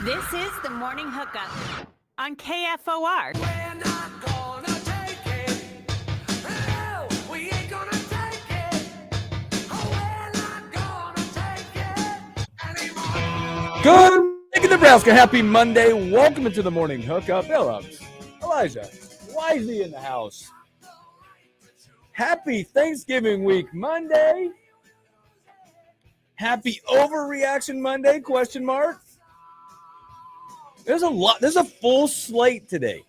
This is the Morning Hookup on KFOR. We're not gonna take it. No, we ain't gonna take it. Oh, we're not gonna take it anymore. Good morning, Nebraska. Happy Monday. Welcome into the Morning Hookup. Hello, Elijah Wisely in the house. Happy Thanksgiving week Monday. Happy overreaction Monday, question mark. There's a full slate today.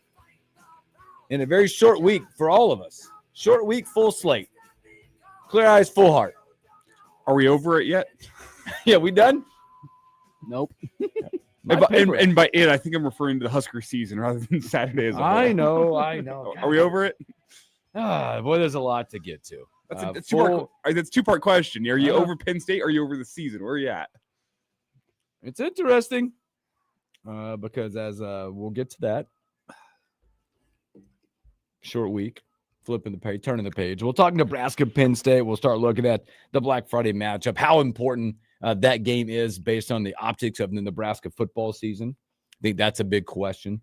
In a very short week for all of us. Short week, full slate. Clear eyes, full heart. Are we over it yet? Yeah, we done? Nope. My And by it, I think I'm referring to the Husker season rather than Saturday as a whole. I know. Are we over it? Boy, there's a lot to get to. That's a two-part question. Are you over Penn State or are you over the season? Where are you at? It's interesting because as we'll get to that. Short week, flipping the page, turning the page. We'll talk Nebraska, Penn State. We'll start looking at the Black Friday matchup, how important that game is based on the optics of the Nebraska football season. I think that's a big question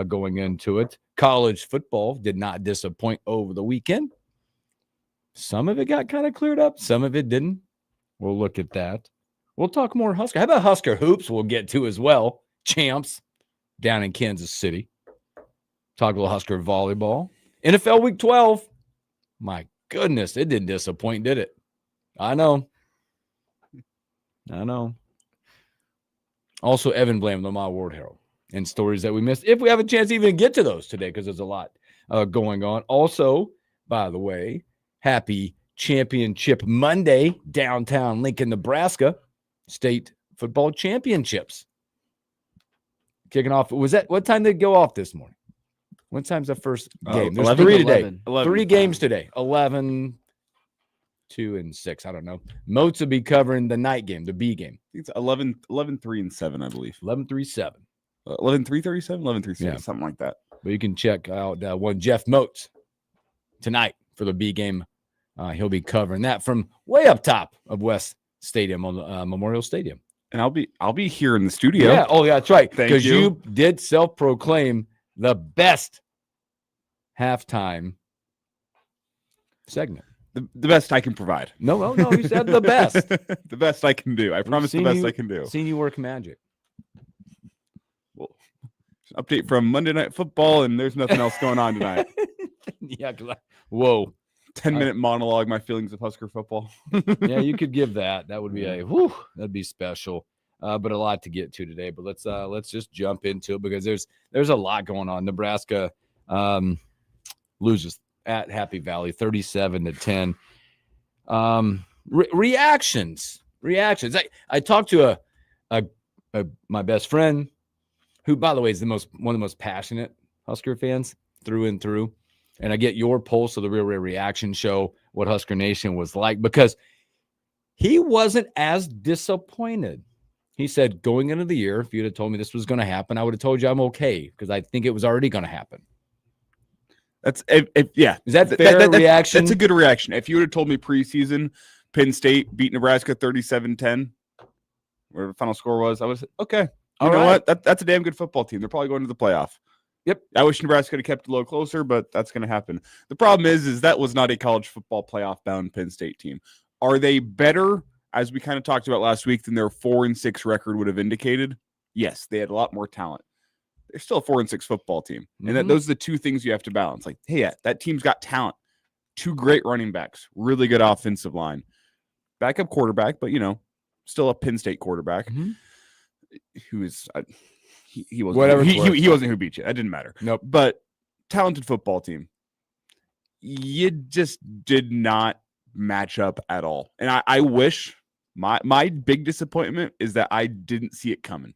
going into it. College football did not disappoint over the weekend. Some of it got kind of cleared up. Some of it didn't. We'll look at that. We'll talk more Husker. How about Husker hoops we'll get to as well. Champs down in Kansas City. Talk a little Husker volleyball. NFL Week 12. My goodness, it didn't disappoint, did it? I know. Also, Evan Blam, the Lamar Ward Herald, and stories that we missed. If we have a chance to even get to those today, because there's a lot going on. Also, by the way, happy Championship Monday, downtown Lincoln, Nebraska, state football championships. Kicking off. What time did it go off this morning? What time's the first game? There's 3 today. 3 games today. 11, 2, and 6. I don't know. Moats will be covering the night game, the B game. I think it's 11, 3, and 7, I believe. 11, 3, 7. 11, 3, 37, 11, 3, 6, Yeah. something like that. But you can check out one Jeff Moats tonight for the B game. He'll be covering that from way up top of West Stadium on Memorial Stadium. And I'll be here in the studio. Yeah. Oh, yeah, that's right. Thank Because you. you did self-proclaim the best halftime segment. The best I can provide. No. You said the best. The best I can do. I promise the best I can do. Seen you work magic. Well, update from Monday Night Football, and there's nothing else going on tonight. Yeah. Whoa. 10-minute monologue, my feelings of Husker football. Yeah, you could give that. That would be that'd be special. But a lot to get to today. But let's just jump into it because there's a lot going on. Nebraska loses at Happy Valley 37-10. Reactions. I talked to my best friend, who, by the way, is one of the most passionate Husker fans through and through. And I get your pulse of the Real Reaction show, what Husker Nation was like, because he wasn't as disappointed. He said, going into the year, if you'd have told me this was going to happen, I would have told you I'm okay because I think it was already going to happen. Yeah. Is that fair reaction? That's a good reaction. If you would have told me preseason Penn State beat Nebraska 37-10, where the final score was, I would say, okay. You know what? That's a damn good football team. They're probably going to the playoff. Yep. I wish Nebraska could have kept it a little closer, but that's going to happen. The problem is that was not a college football playoff bound Penn State team. Are they better, as we kind of talked about last week, than their 4-6 record would have indicated? Yes, they had a lot more talent. They're still a 4-6 football team. And those are the two things you have to balance. Like, hey, that team's got talent. 2 great running backs, really good offensive line. Backup quarterback, but, still a Penn State quarterback who is he wasn't Whatever he wasn't who beat you. That didn't matter. Nope. But talented football team. You just did not match up at all. And I wish my big disappointment is that I didn't see it coming.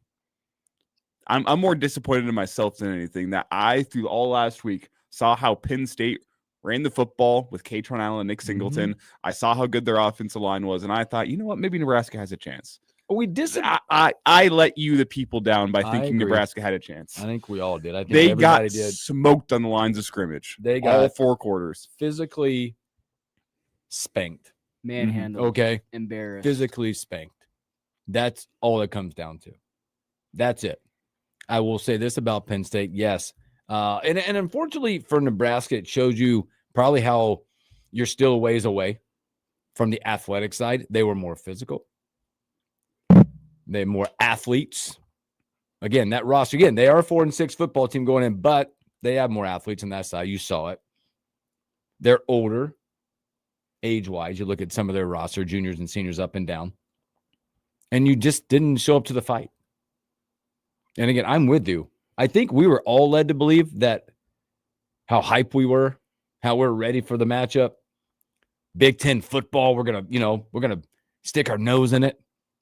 I'm more disappointed in myself than anything that I, through all last week, saw how Penn State ran the football with Katron Allen and Nick Singleton. I saw how good their offensive line was, and I thought, you know what, maybe Nebraska has a chance. I let you, the people, down by thinking Nebraska had a chance. I think we all did. I think they everybody got did. Smoked on the lines of scrimmage. They got all 4 quarters. Physically spanked. Manhandled. Okay. Embarrassed. Physically spanked. That's all it comes down to. That's it. I will say this about Penn State. Yes. And unfortunately for Nebraska, it shows you probably how you're still a ways away from the athletic side. They were more physical. They had more athletes. Again, that roster, again, they are a 4-6 football team going in, but they have more athletes on that side. You saw it. They're older, age-wise. You look at some of their roster, juniors and seniors up and down, and you just didn't show up to the fight. And again, I'm with you. I think we were all led to believe that how hype we were, how we're ready for the matchup. Big Ten football, we're gonna stick our nose in it.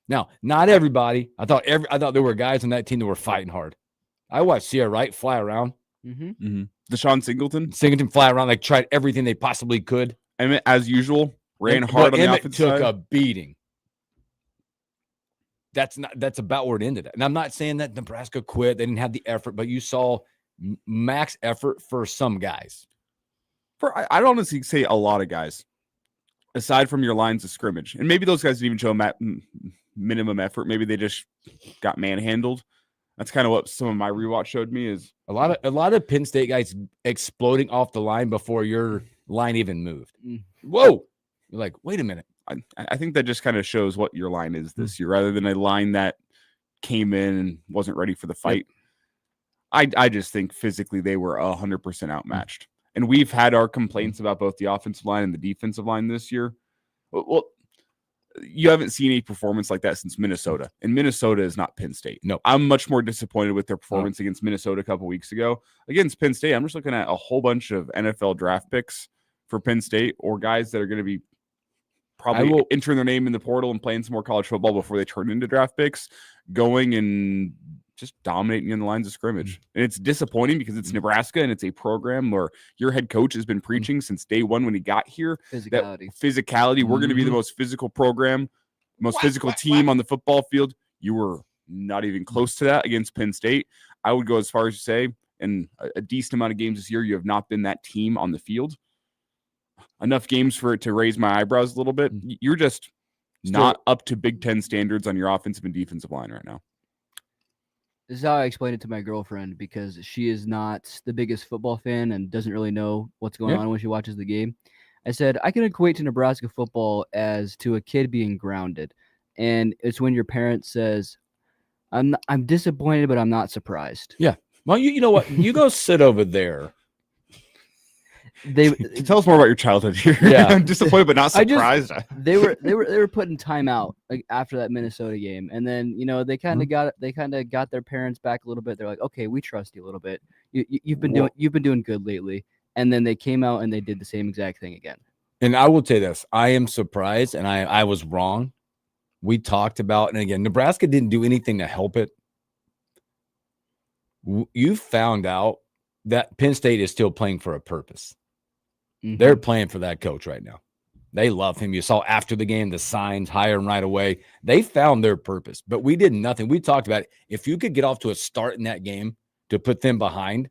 Now, not everybody. I thought there were guys on that team that were fighting hard. I watched Sierra Wright fly around. Deshaun Singleton Fly around, like tried everything they possibly could. Emmett, as usual, ran hard on the Emmett offensive took side. a beating. That's about where it ended. And I'm not saying that Nebraska quit. They didn't have the effort, but you saw max effort for some guys. I'd honestly say a lot of guys, aside from your lines of scrimmage. And maybe those guys didn't even show minimum effort. Maybe they just got manhandled. That's kind of what some of my rewatch showed me is A lot of Penn State guys exploding off the line before your line even moved. Whoa. You're like, wait a minute. I think that just kind of shows what your line is this year, rather than a line that came in and wasn't ready for the fight. I just think physically they were 100% outmatched. And we've had our complaints about both the offensive line and the defensive line this year. Well, you haven't seen a performance like that since Minnesota. And Minnesota is not Penn State. No. I'm much more disappointed with their performance against Minnesota a couple weeks ago. Against Penn State, I'm just looking at a whole bunch of NFL draft picks for Penn State, or guys that are going to be probably entering their name in the portal and playing some more college football before they turn into draft picks, going and just dominating in the lines of scrimmage. And it's disappointing because it's Nebraska and it's a program where your head coach has been preaching since day one when he got here. Physicality. We're going to be the most physical program, most physical team on the football field. You were not even close to that against Penn State. I would go as far as to say, in a decent amount of games this year, you have not been that team on the field. Enough games for it to raise my eyebrows a little bit. You're just not up to Big Ten standards on your offensive and defensive line right now. This is how I explain it to my girlfriend, because she is not the biggest football fan and doesn't really know what's going on when she watches the game. I said, I can equate to Nebraska football as to a kid being grounded. And it's when your parent says, I'm disappointed, but I'm not surprised. Yeah. Well, you know what? You go sit over there. Tell us more about your childhood here. Yeah. I'm disappointed, but not surprised. They were put in timeout after that Minnesota game, and then they kind of got their parents back a little bit. They're like, okay, we trust you a little bit. You've been doing good lately, and then they came out and they did the same exact thing again. And I will say this: I am surprised, and I was wrong. We talked about, and again, Nebraska didn't do anything to help it. You found out that Penn State is still playing for a purpose. They're playing for that coach right now. They love him. You saw after the game, the signs, hire him right away. They found their purpose, but we did nothing. We talked about it. If you could get off to a start in that game to put them behind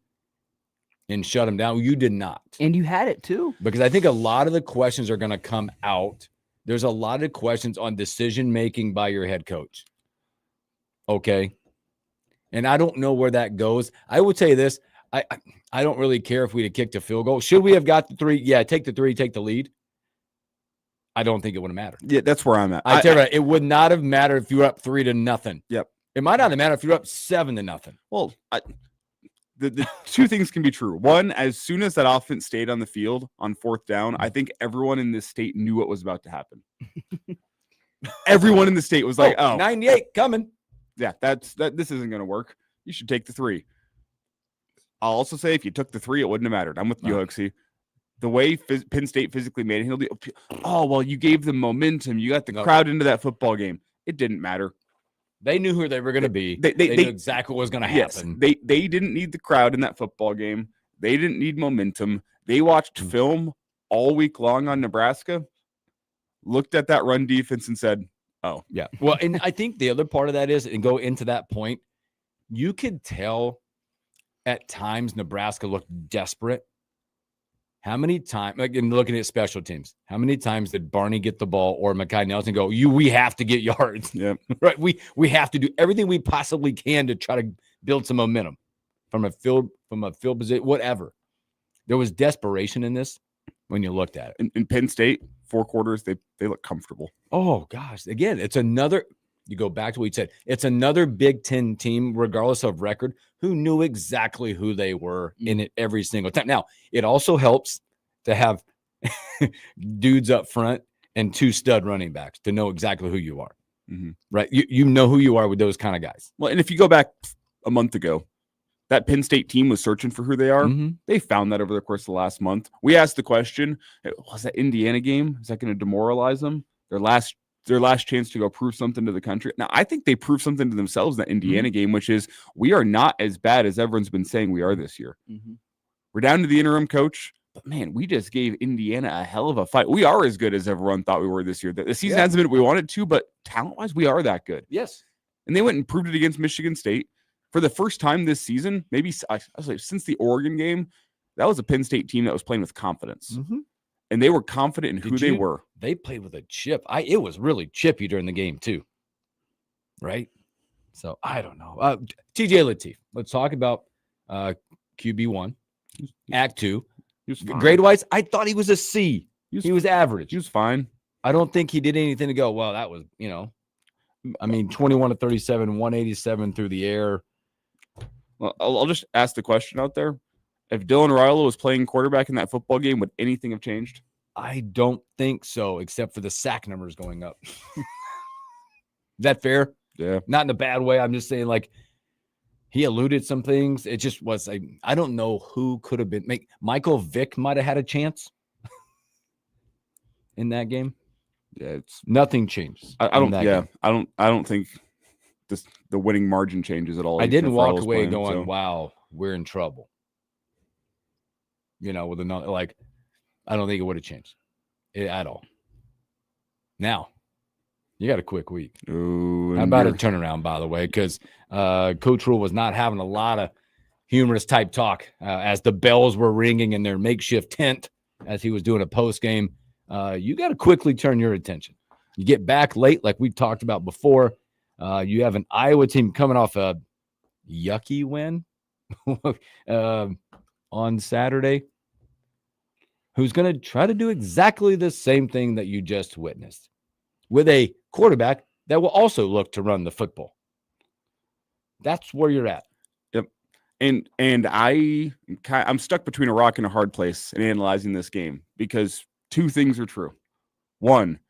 and shut them down, you did not. And you had it too. Because I think a lot of the questions are going to come out. There's a lot of questions on decision-making by your head coach. Okay. And I don't know where that goes. I would say this. I don't really care if we'd have kicked a field goal. Should we have got the 3? Yeah, take the 3, take the lead. I don't think it would have mattered. Yeah, that's where I'm at. I tell you, it would not have mattered if you were up 3-0. Yep. It might not have mattered if you were up 7-0. Well, the two things can be true. One, as soon as that offense stayed on the field on 4th down, I think everyone in this state knew what was about to happen. Everyone in the state was like, 98 coming. Yeah, this isn't going to work. You should take the 3. I'll also say if you took the 3, it wouldn't have mattered. I'm with you, Hoaxie. The way Penn State physically manhandled it. Oh, well, you gave them momentum. You got the crowd into that football game. It didn't matter. They knew who they were going to be. They knew exactly what was going to happen. Yes, they didn't need the crowd in that football game. They didn't need momentum. They watched film all week long on Nebraska, looked at that run defense and said, oh. Yeah. Well, and I think the other part of that is, and go into that point, you could tell at times Nebraska looked desperate. How many times, like in looking at special teams, how many times did Barney get the ball or Mekhi Nelson go, we have to get yards. Yeah. Right. We have to do everything we possibly can to try to build some momentum from a field position, whatever. There was desperation in this when you looked at it. In Penn State, 4 quarters, they look comfortable. Oh gosh. Again, it's another, you go back to what you said, it's another Big Ten team, regardless of record, who knew exactly who they were in it every single time. Now, it also helps to have dudes up front and 2 stud running backs to know exactly who you are. Mm-hmm. Right? You know who you are with those kind of guys. Well, and if you go back a month ago, that Penn State team was searching for who they are. Mm-hmm. They found that over the course of the last month. We asked the question, was that Indiana game? Is that going to demoralize them? Their last chance to go prove something to the country. Now, I think they proved something to themselves in that Indiana game, which is we are not as bad as everyone's been saying we are this year. Mm-hmm. We're down to the interim coach, but man, we just gave Indiana a hell of a fight. We are as good as everyone thought we were this year. The season hasn't been what we wanted to, but talent-wise, we are that good. Yes. And they went and proved it against Michigan State. For the first time this season, maybe I was like, since the Oregon game, that was a Penn State team that was playing with confidence. Mm-hmm. And they were confident in who they were. They played with a chip. It was really chippy during the game too. Right? So I don't know. TJ Lateef. Let's talk about QB1, Act 2. He was fine. Grade-wise, I thought he was a C. He was average. He was fine. I don't think he did anything to go, well, that was, 21 to 37, 187 through the air. Well, I'll just ask the question out there. If Dylan Raiola was playing quarterback in that football game, would anything have changed? I don't think so, except for the sack numbers going up. Is that fair? Yeah. Not in a bad way. I'm just saying, like, he eluded some things. It just was like, I don't know who could have been. Michael Vick might have had a chance in that game. Yeah, it's nothing changes. I don't. That Yeah, game. I don't think the winning margin changes at all. I didn't if walk Raio's away playing, going, so. "Wow, we're in trouble." With another, like, I don't think it would have changed at all. Now, you got a quick week. Ooh, How about a turnaround, by the way? Because Coach Rule was not having a lot of humorous type talk as the bells were ringing in their makeshift tent as he was doing a post game. You got to quickly turn your attention. You get back late, like we talked about before. You have an Iowa team coming off a yucky win on Saturday, who's going to try to do exactly the same thing that you just witnessed with a quarterback that will also look to run the football. That's where you're at. Yep. And I'm stuck between a rock and a hard place in analyzing this game because 2 things are true. 1,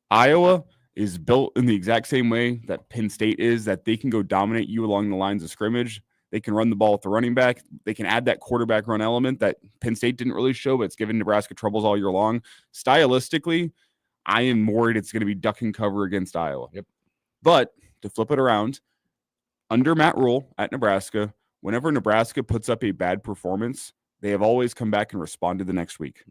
Iowa is built in the exact same way that Penn State is, that they can go dominate you along the lines of scrimmage. They can run the ball with the running back. They can add that quarterback run element that Penn State didn't really show, but it's given Nebraska troubles all year long. Stylistically, I am worried it's going to be duck and cover against Iowa. Yep. But to flip it around, under Matt Rule at Nebraska, whenever Nebraska puts up a bad performance, they have always come back and responded the next week.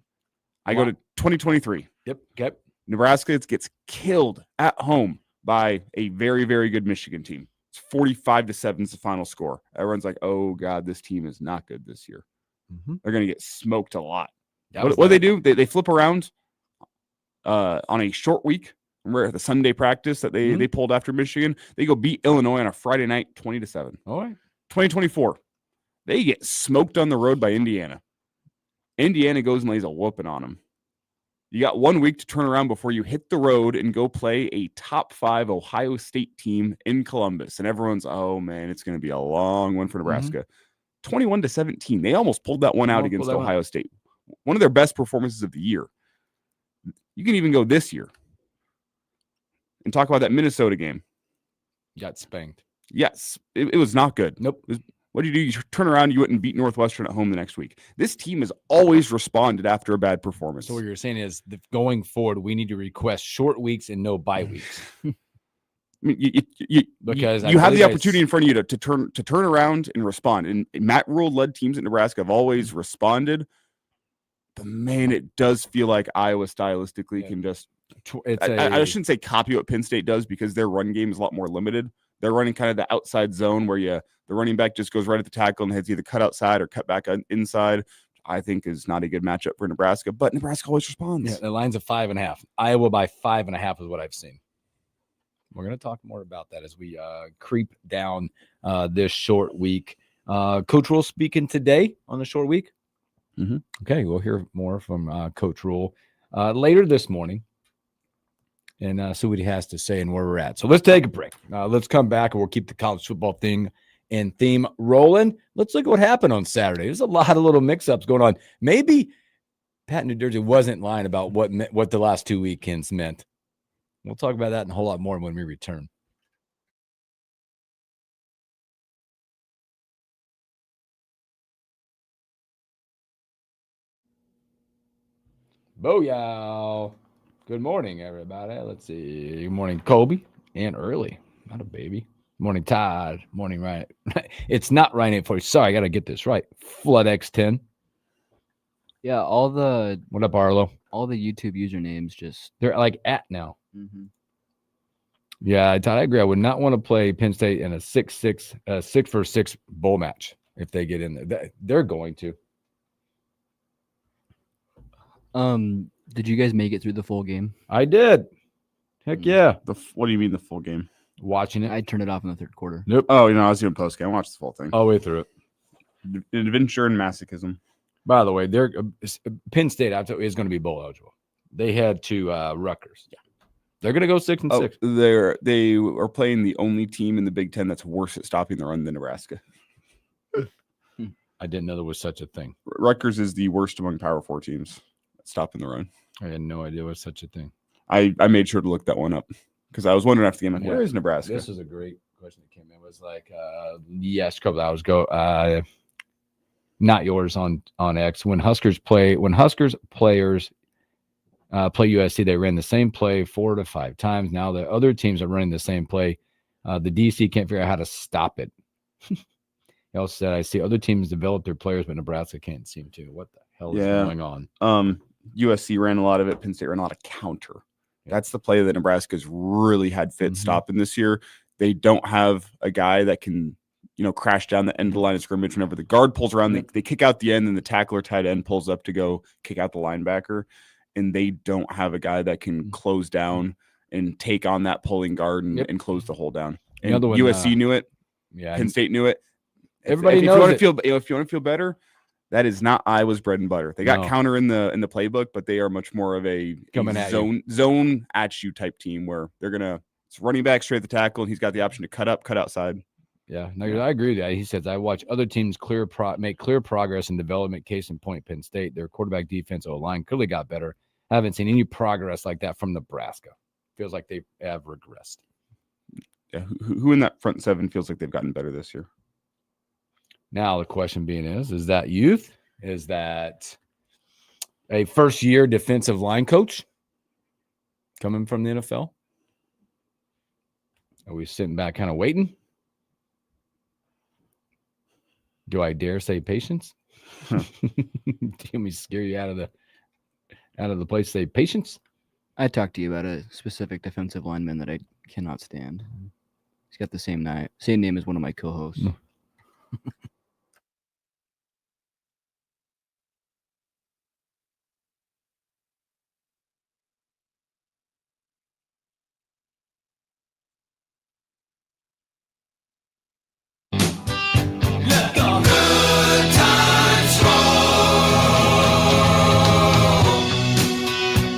I go to 2023. Yep. Okay. Nebraska gets killed at home by a very, very good Michigan team. It's 45-7 is the final score. Everyone's like, oh, God, this team is not good this year. Mm-hmm. They're going to get smoked a lot. What do they do? They flip around on a short week. Remember the Sunday practice that they pulled after Michigan? They go beat Illinois on a Friday night 20-7. All right. 2024, they get smoked on the road by Indiana. Indiana goes and lays a whooping on them. You got 1 week to turn around before you hit the road and go play a top 5 Ohio State team in Columbus. And everyone's, oh, man, it's going to be a long one for Nebraska. 21-17. They almost pulled that one out against Ohio State. One of their best performances of the year. You can even go this year and talk about that Minnesota game. Got spanked. Yes, it was not good. Nope. What do? You turn around, you wouldn't beat Northwestern at home the next week. This team has always responded after a bad performance. So what you're saying is that going forward, we need to request short weeks and no bye weeks. I mean, Because you have the opportunity in front of you to turn around and respond. And Matt Rule-led teams at Nebraska have always responded. But, man, it does feel like Iowa stylistically can just I shouldn't say copy what Penn State does because their run game is a lot more limited. They're running kind of the outside zone where the running back just goes right at the tackle and heads either cut outside or cut back inside. I think is not a good matchup for Nebraska, but Nebraska always responds. Yeah, the line's a 5.5. Iowa by 5.5 is what I've seen. We're going to talk more about that as we creep down this short week. Coach Rule speaking today on the short week. Mhm. Okay, we'll hear more from Coach Rule later this morning and see what he has to say and where we're at. So let's take a break. Let's come back and we'll keep the college football thing and theme rolling. Let's look at what happened on Saturday. There's a lot of little mix-ups going on. Maybe Pat New Jersey wasn't lying about what the last 2 weekends meant. We'll talk about that and a whole lot more when we return. Booyah. Good morning, everybody. Let's see. Good morning, Colby and Early. Not a baby. Morning, Todd. Morning, Ryan. It's not Ryan 840. Sorry, I got to get this right. Flood X10. Yeah, all the What up, Arlo? YouTube usernames just. They're like at now. Mhm. Yeah, Todd, I agree. I would not want to play Penn State in a 6-for-6 bowl match if they get in there. They're going to. Did you guys make it through the full game? I did. Heck yeah. What do you mean the full game? Watching it. I turned it off in the third quarter. Nope. Oh, I was doing post game. I watched the full thing. All the way through it. Adventure and masochism. By the way, they're Penn State is going to be bowl eligible. They had to Rutgers. Yeah, they're going to go 6-6. They are playing the only team in the Big Ten that's worse at stopping the run than Nebraska. I didn't know there was such a thing. Rutgers is the worst among Power 4 teams at stopping the run. I had no idea there was such a thing. I made sure to look that one up because I was wondering after the game, like, where is Nebraska? This is a great question that came in. It was like, yes, a couple hours ago. Not yours on X. When Huskers players play USC, they ran the same play 4 to 5 times. Now the other teams are running the same play. The DC can't figure out how to stop it. He also said, I see other teams develop their players, but Nebraska can't seem to. What the hell is going on? USC ran a lot of it. Penn State ran a lot of counter. Yeah. That's the play that Nebraska's really had fit stopping this year. They don't have a guy that can, crash down the end of the line of scrimmage whenever the guard pulls around. They kick out the end, and the tackler tight end pulls up to go kick out the linebacker. And they don't have a guy that can close down and take on that pulling guard and close the hole down. And USC knew it. Yeah, Penn State knew it. Everybody knows if you want to feel better, that is not Iowa's bread and butter. They got counter in the playbook, but they are much more of a zone at you type team where they're gonna running back straight at the tackle, and he's got the option to cut up, cut outside. Yeah, no, I agree with that. He says, I watch other teams make clear progress in development. Case in point, Penn State, their quarterback defense O-line clearly got better. I haven't seen any progress like that from Nebraska. Feels like they have regressed. Yeah, who in that front seven feels like they've gotten better this year? Now the question being is that youth? Is that a first-year defensive line coach coming from the NFL? Are we sitting back kind of waiting? Do I dare say patience? Do you want me to scare you out of the place? Say patience. I talked to you about a specific defensive lineman that I cannot stand. He's got the same name as one of my co-hosts.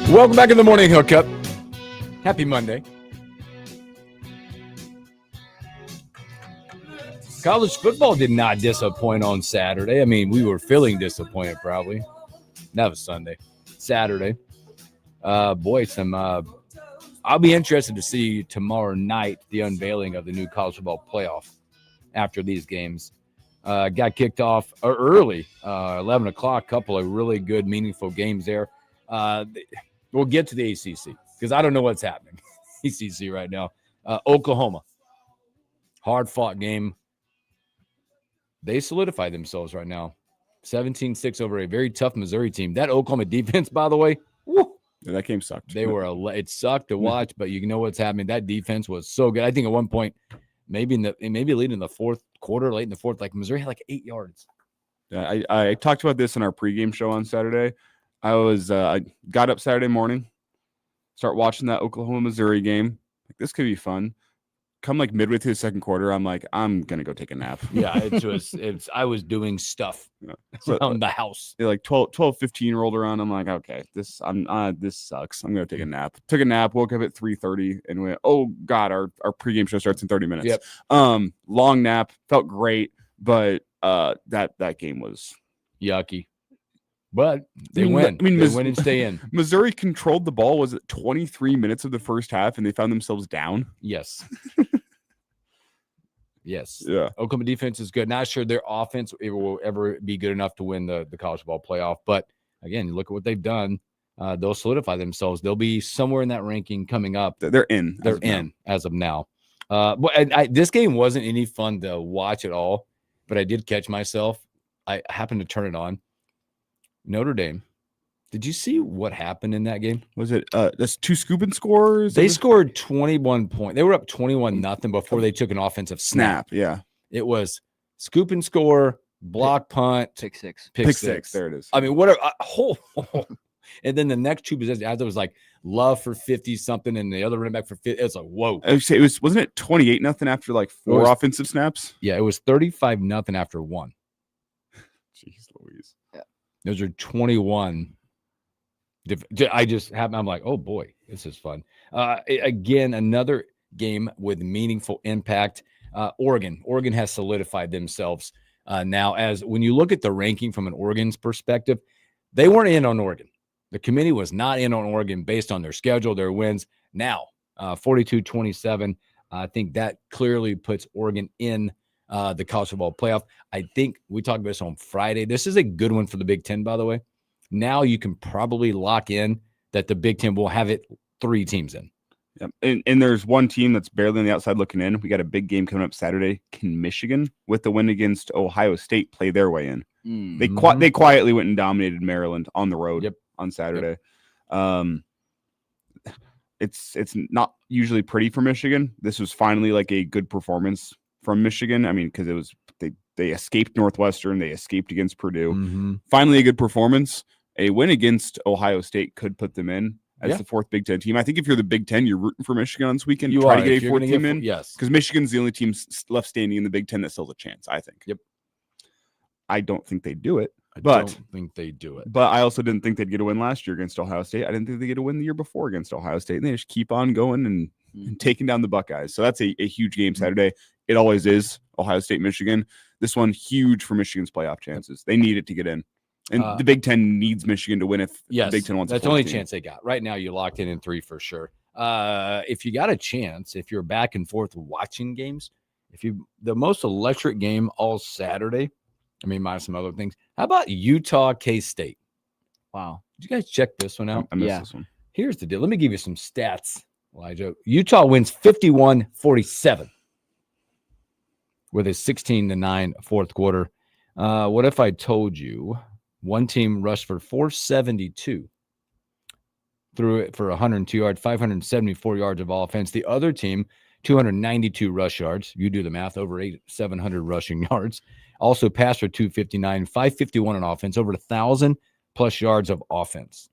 Welcome back in the morning hookup. Happy Monday. College football did not disappoint on Saturday. I mean, we were feeling disappointed probably. That was Sunday. Saturday. I'll be interested to see tomorrow night the unveiling of the new college football playoff after these games. Got kicked off early, 11 o'clock, couple of really good, meaningful games there. We'll get to the ACC because I don't know what's happening. ACC right now. Oklahoma. Hard-fought game. They solidify themselves right now. 17-6 over a very tough Missouri team. That Oklahoma defense, by the way, woo, yeah, that game sucked. It sucked to watch, but you know what's happening. That defense was so good. I think at one point, maybe leading in the fourth quarter, late in the fourth, like Missouri had like 8 yards. I talked about this in our pregame show on Saturday. I got up Saturday morning, start watching that Oklahoma-Missouri game. Like, this could be fun. Come like midway through the second quarter, I'm like, I'm gonna go take a nap. Yeah, I was doing stuff So, around the house. like 12:15 rolled around. I'm like, okay, this sucks. I'm gonna take a nap. Took a nap, woke up at 3:30 and went, oh God, our pregame show starts in 30 minutes. Yep. Long nap, felt great, but that game was Yucky. But they I mean, win. I mean, They win and stay in. Missouri controlled the ball. Was it 23 minutes of the first half, and they found themselves down? Yes. Yes. Yeah. Oklahoma defense is good. Not sure their offense will ever be good enough to win the college ball playoff. But again, you look at what they've done. They'll solidify themselves. They'll be somewhere in that ranking coming up. They're in. They're in as of now. This game wasn't any fun to watch at all, but I did catch myself. I happened to turn it on. Notre Dame. Did you see what happened in that game? Was it that's 2 scoop and scores? They scored 21 points. They were up 21-0 before they took an offensive snap. Yeah. It was scoop and score, block punt, Pick six. pick six. There it is. I mean, whatever. And then the next 2 possessions, as it was like Love for 50 something and the other running back for 50. It's like, whoa. I would say wasn't it 28-0 after like 4 offensive snaps? Yeah, it was 35-0 after 1. Jeez Louise. Those are 21. I'm like, oh boy, this is fun. Again, another game with meaningful impact. Oregon has solidified themselves now. As when you look at the ranking from an Oregon's perspective, they weren't in on Oregon. The committee was not in on Oregon based on their schedule, their wins. Now, 42-27. I think that clearly puts Oregon in the college football playoff. I think we talked about this on Friday. This is a good one for the Big Ten, by the way. Now you can probably lock in that the Big Ten will have it 3 teams in. Yep. And there's one team that's barely on the outside looking in. We got a big game coming up Saturday. Can Michigan, with the win against Ohio State, play their way in? Mm. They quietly went and dominated Maryland on the road on Saturday. Yep. It's not usually pretty for Michigan. This was finally like a good performance from Michigan. I mean, because it was they escaped Northwestern, they escaped against Purdue. Finally, a good performance. A win against Ohio State could put them in as the 4th Big Ten team. I think if you're the Big Ten, you're rooting for Michigan on this weekend. You try are. to get a 4th team in. Yes, because Michigan's the only team left standing in the Big Ten that still has a chance. I think. Yep. I don't think they do it. I but don't think they do it. But I also didn't think they'd get a win last year against Ohio State. I didn't think they'd get a win the year before against Ohio State. And they just keep on going and taking down the Buckeyes. So that's a huge game Saturday. It always is. Ohio State, Michigan. This one huge for Michigan's playoff chances. They need it to get in. And the Big Ten needs Michigan to win if the Big Ten wants. That's the only chance they got. Right now, you locked in 3 for sure. If you got a chance, if you're back and forth watching games, the most electric game all Saturday, I mean, minus some other things. How about Utah K-State? Wow. Did you guys check this one out? I missed this one. Here's the deal. Let me give you some stats, Elijah. Utah wins 51-47 with a 16-9 fourth quarter. What if I told you one team rushed for 472, threw it for 102 yards, 574 yards of offense. The other team, 292 rush yards. You do the math, over 700 rushing yards. Also passed for 259, 551 on offense, over 1,000 plus yards of offense.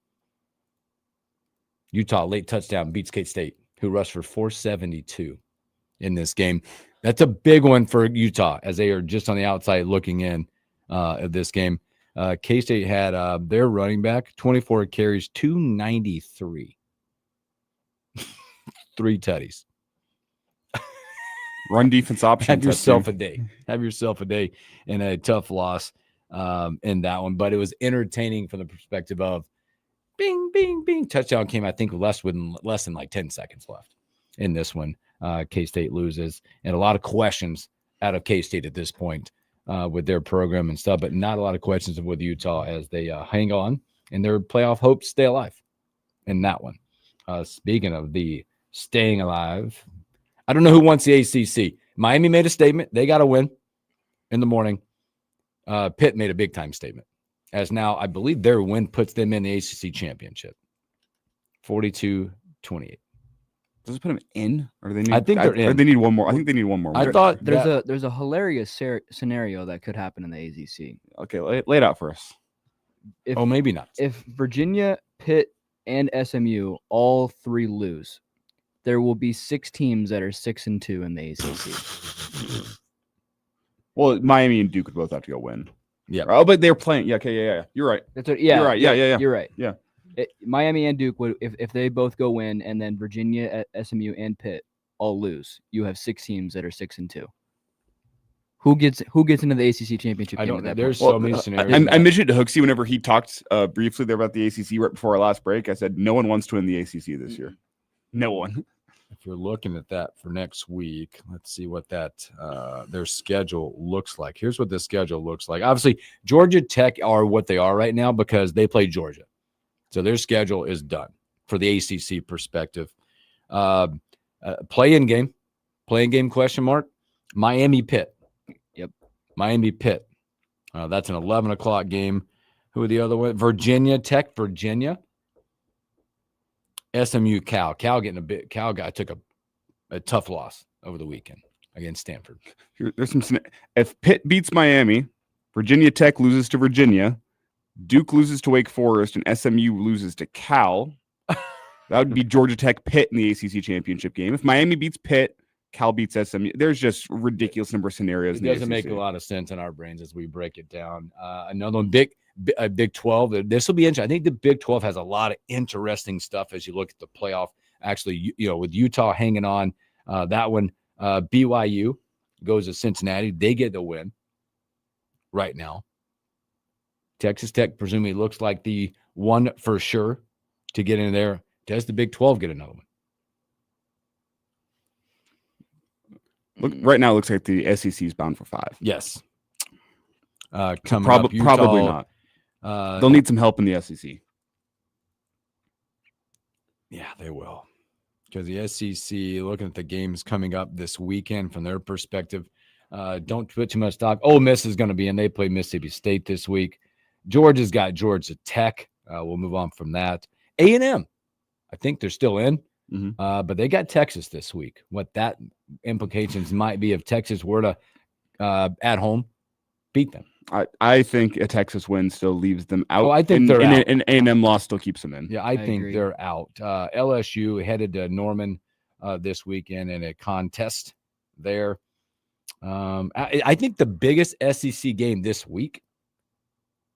Utah, late touchdown, beats K-State, who rushed for 472 in this game. That's a big one for Utah, as they are just on the outside looking in of this game. K-State had their running back, 24 carries, 293. 3 tutties. Run defense options. Have yourself a day. Have yourself a day in a tough loss in that one. But it was entertaining from the perspective of bing, bing, bing. Touchdown came, I think, less than like 10 seconds left in this one. K-State loses. And a lot of questions out of K-State at this point with their program and stuff, but not a lot of questions with Utah as they hang on and their playoff hopes stay alive in that one. Speaking of the staying alive, I don't know who wants the ACC. Miami made a statement. They got to win in the morning. Pitt made a big-time statement. As now, I believe their win puts them in the ACC championship. 42-28. Does it put them in, or do they need? I think they're Or in. they need one more. I think they need one more. I win. thought There's a hilarious scenario that could happen in the ACC. Okay, lay it out for us. If oh, maybe not. if Virginia, Pitt, and SMU all 3 lose, there will be 6 teams that are 6-2 in the ACC. Well, Miami and Duke would both have to go win. Yeah. Oh, but they're playing. Yeah. Okay. Yeah. You're right. That's what, yeah, You're right. Yeah. You're right. Yeah. Miami and Duke would if they both go win, and then Virginia, SMU, and Pitt all lose. You have 6 teams that are 6-2. Who gets into the ACC championship I game? don't at know. that There's point? so many scenarios. I mentioned it to Hooksy whenever he talked briefly there about the ACC right before our last break. I said no one wants to win the ACC this year. No one. If you're looking at that for next week, let's see what that their schedule looks like. Here's what the schedule looks like. Obviously, Georgia Tech are what they are right now because they play Georgia, so their schedule is done for the ACC perspective. Play-in game question mark. Miami Pitt. Yep. Miami Pitt. That's an 11 o'clock game. Who are the other one? Virginia Tech. Virginia. SMU Cal. Cal guy took a tough loss over the weekend against Stanford. There's some. If Pitt beats Miami, Virginia Tech loses to Virginia, Duke loses to Wake Forest, and SMU loses to Cal. That would be Georgia Tech Pitt in the ACC championship game. If Miami beats Pitt, Cal beats SMU. There's just ridiculous number of scenarios. It in the doesn't make ACC. a lot of sense in our brains as we break it down. Another one, Big 12. This will be interesting. I think the Big 12 has a lot of interesting stuff as you look at the playoff. Actually, with Utah hanging on, that one, BYU goes to Cincinnati. They get the win right now. Texas Tech presumably looks like the one for sure to get in there. Does the Big 12 get another one? Look, right now, it looks like the SEC is bound for 5. Yes. Coming up, Utah, probably not. They'll need some help in the SEC. Yeah, they will. Because the SEC, looking at the games coming up this weekend from their perspective, don't put too much stock. Ole Miss is going to be in. They play Mississippi State this week. Georgia's got Georgia Tech. We'll move on from that. A&M, I think they're still in, but they got Texas this week. What that implications might be if Texas were to, at home, beat them. I think a Texas win still leaves them out. Oh, I think they're out. An A&M loss still keeps them in. Yeah, I think agree. they're out. LSU headed to Norman this weekend in a contest there. I think the biggest SEC game this week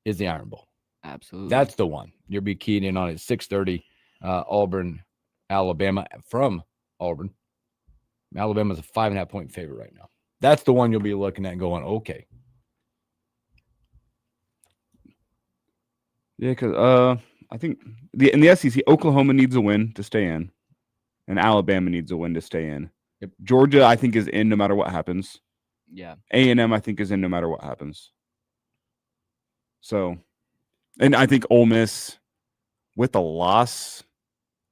is the Iron Bowl. Absolutely. That's the one. You'll be keyed in on it. 6:30, Auburn, Alabama, from Auburn. Alabama's a 5.5-point favorite right now. That's the one you'll be looking at and going, okay. Yeah, because I think in the SEC, Oklahoma needs a win to stay in, and Alabama needs a win to stay in. Yep. Georgia, I think, is in no matter what happens. Yeah. A&M, I think, is in no matter what happens. So, and I think Ole Miss, with a loss,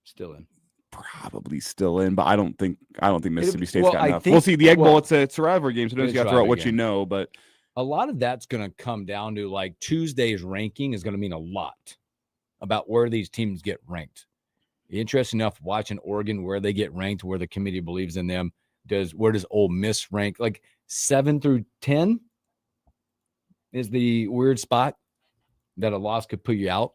Still in. probably still in. But I don't think Mississippi State's well, got I enough. think- we'll see. The Egg well, Bowl, it's a rivalry game, so it you is got to throw out rivalry what you game. know. But A lot of that's going to come down to like Tuesday's ranking is going to mean a lot about where these teams get ranked. Interesting enough, watching Oregon, where they get ranked, where the committee believes in them. Where does Ole Miss rank? Like 7 through 10 is the weird spot that a loss could put you out.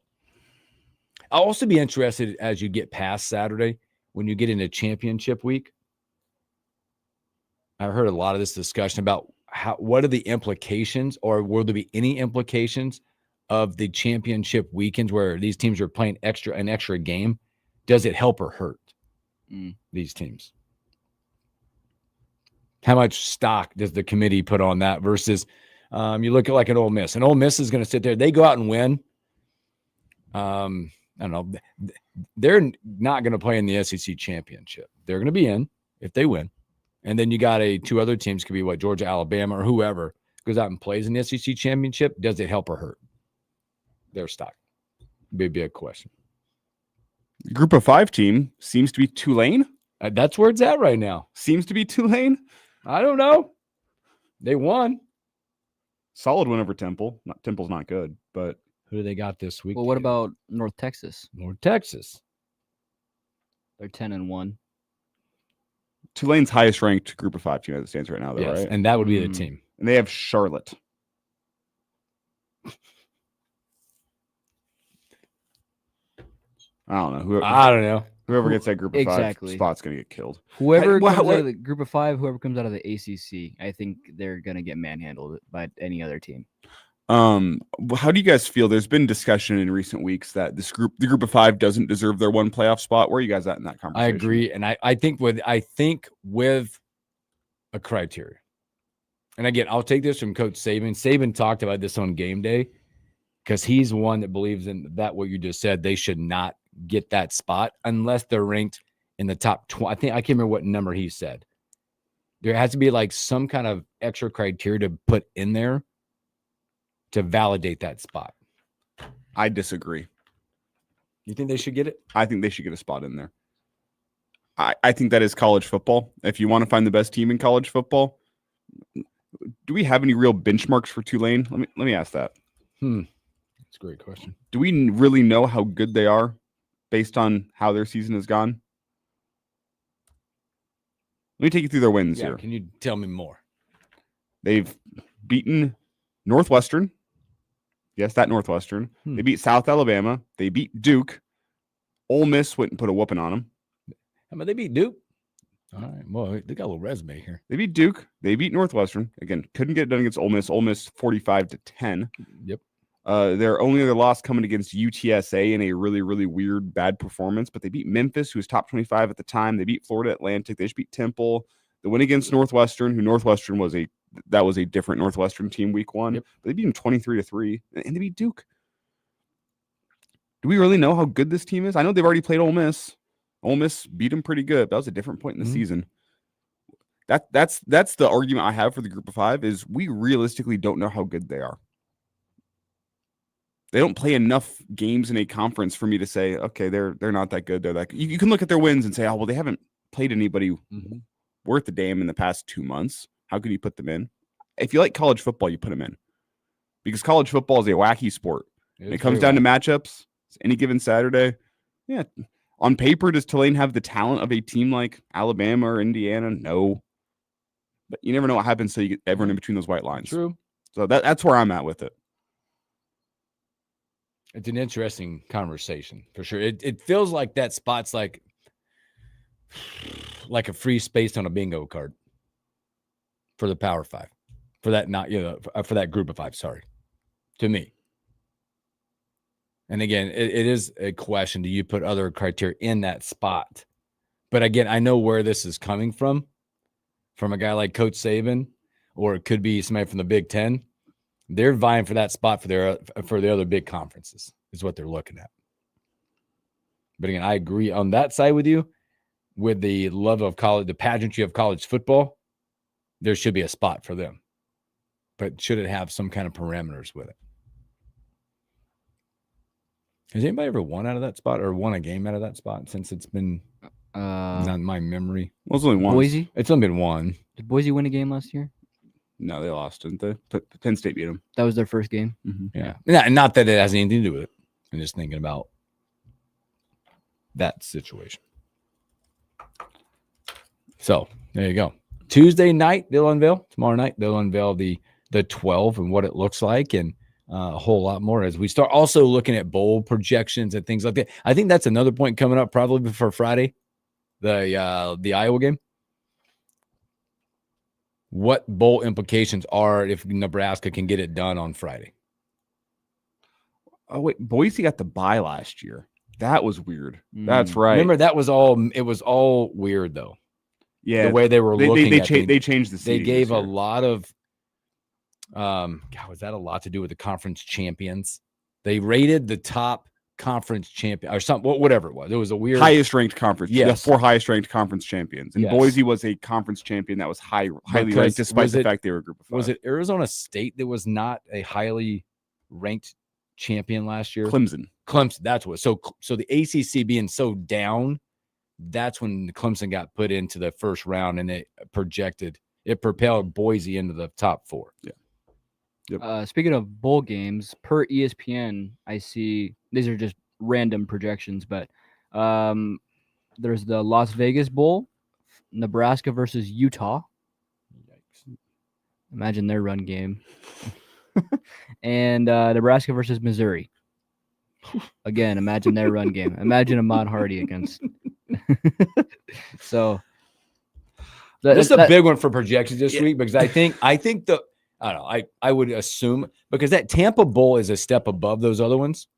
I'll also be interested as you get past Saturday when you get into championship week. I've heard a lot of this discussion about what are the implications, or will there be any implications of the championship weekends where these teams are playing an extra game? Does it help or hurt these teams? How much stock does the committee put on that versus you look at like an Ole Miss? And Ole Miss is going to sit there. They go out and win. I don't know. They're not going to play in the SEC championship. They're going to be in if they win. And then you got two other teams, could be what, Georgia, Alabama, or whoever goes out and plays in the SEC championship. Does it help or hurt their stock? Be a big question. Group of 5 team seems to be Tulane. That's where it's at right now. Seems to be Tulane. I don't know. They won. Solid win over Temple. Temple's not good, but Who do they got this week? Well, what about North Texas? North Texas? They're 10-1. Tulane's highest ranked group of 5 team as it stands right now, though, Yes, right? and that would be the Mm. team. And they have Charlotte. I don't know. I don't know. Whoever gets that group of 5 Exactly. spot's going to get killed. Whoever What- comes what- out of the group of 5, whoever comes out of the ACC, I think they're gonna get manhandled by any other team. How do you guys feel? There's been discussion in recent weeks that the group of 5 doesn't deserve their one playoff spot. Where are you guys at in that I conversation? agree, and I think with a criteria. And again, I'll take this from Coach Saban. Saban talked about this on game day because he's one that believes in that. What you just said, they should not get that spot unless they're ranked in the top 20. I can't remember what number he said. There has to be like some kind of extra criteria to put in there to validate that spot. I disagree. You think they should get it? I think they should get a spot in there. I think that is college football. If you want to find the best team in college football, do we have any real benchmarks for Tulane? Let me ask that. That's a great question. Do we really know how good they are based on how their season has gone? Let me take you through their wins Yeah, here. can you tell me more? They've beaten Northwestern. Yes, that Northwestern. They beat South Alabama. They beat Duke. Ole Miss went and put a whooping on them. How about they beat Duke? All right. Well, they got a little resume here. They beat Duke. They beat Northwestern. Again, couldn't get it done against Ole Miss. Ole Miss 45-10. Yep. Their only other loss coming against UTSA in a really, really weird, bad performance. But they beat Memphis, who was top 25 at the time. They beat Florida Atlantic. They just beat Temple. The win against Northwestern, who Northwestern was a different Northwestern team week 1. Yep. But they beat them 23-3, and they beat Duke. Do we really know how good this team is? I know they've already played Ole Miss. Ole Miss beat them pretty good. That was a different point in the season. That's the argument I have for the group of 5 is we realistically don't know how good they are. They don't play enough games in a conference for me to say, okay, they're not that good. They're that good. You can look at their wins and say, oh, well, they haven't played anybody worth a damn in the past 2 months. How could you put them in? If you like college football, you put them in. Because college football is a wacky sport. When it comes down to matchups, any given Saturday. Yeah. On paper, does Tulane have the talent of a team like Alabama or Indiana? No. But you never know what happens until you get everyone in between those white lines. True. So that's where I'm at with it. It's an interesting conversation for sure. It feels like that spot's like a free space on a bingo card for the Power 5, for that for that group of 5. Sorry, to me. And again, it is a question: do you put other criteria in that spot? But again, I know where this is coming from a guy like Coach Saban, or it could be somebody from the Big Ten. They're vying for that spot for the other big conferences is what they're looking at. But again, I agree on that side with you. With the love of college, the pageantry of college football, there should be a spot for them. But should it have some kind of parameters with it? Has anybody ever won out of that spot or won a game out of that spot since it's been not in my memory? Well, it's only one. Boise? It's only been one. Did Boise win a game last year? No, they lost, didn't they? Penn State beat them. That was their first game. Yeah. Not that it has anything to do with it. I'm just thinking about that situation. So there you go. Tuesday night, they'll unveil. Tomorrow night, they'll unveil the 12 and what it looks like, and a whole lot more as we start also looking at bowl projections and things like that. I think that's another point coming up probably for Friday, the Iowa game. What bowl implications are if Nebraska can get it done on Friday? Oh, wait. Boise got the bye last year. That was weird. That's right. Remember, it was all weird, though. Yeah. The way they were looking at things. They changed the seeding They gave this a year. lot of was that a lot to do with the conference champions? They rated the top conference champion or something, whatever it was. It was a weird highest ranked conference. Yes. The 4 highest ranked conference champions. And Yes. Boise was a conference champion that was highly Because ranked, despite was the it- fact they were a group of 5. Was it Arizona State that was not a highly ranked champion last year? Clemson? Clemson, that's what. So the ACC being so down, that's when Clemson got put into the first round, and it propelled Boise into the top 4. Yeah. Speaking of bowl games, per ESPN, I see these are just random projections, but there's the Las Vegas Bowl Nebraska versus Utah. Yikes. Imagine their run game. And Nebraska versus Missouri. Again, imagine their run game. Imagine Ahmad Hardy against. So This is a that- big one for projections this week because I think I don't know. I would assume because that Tampa Bowl is a step above those other ones.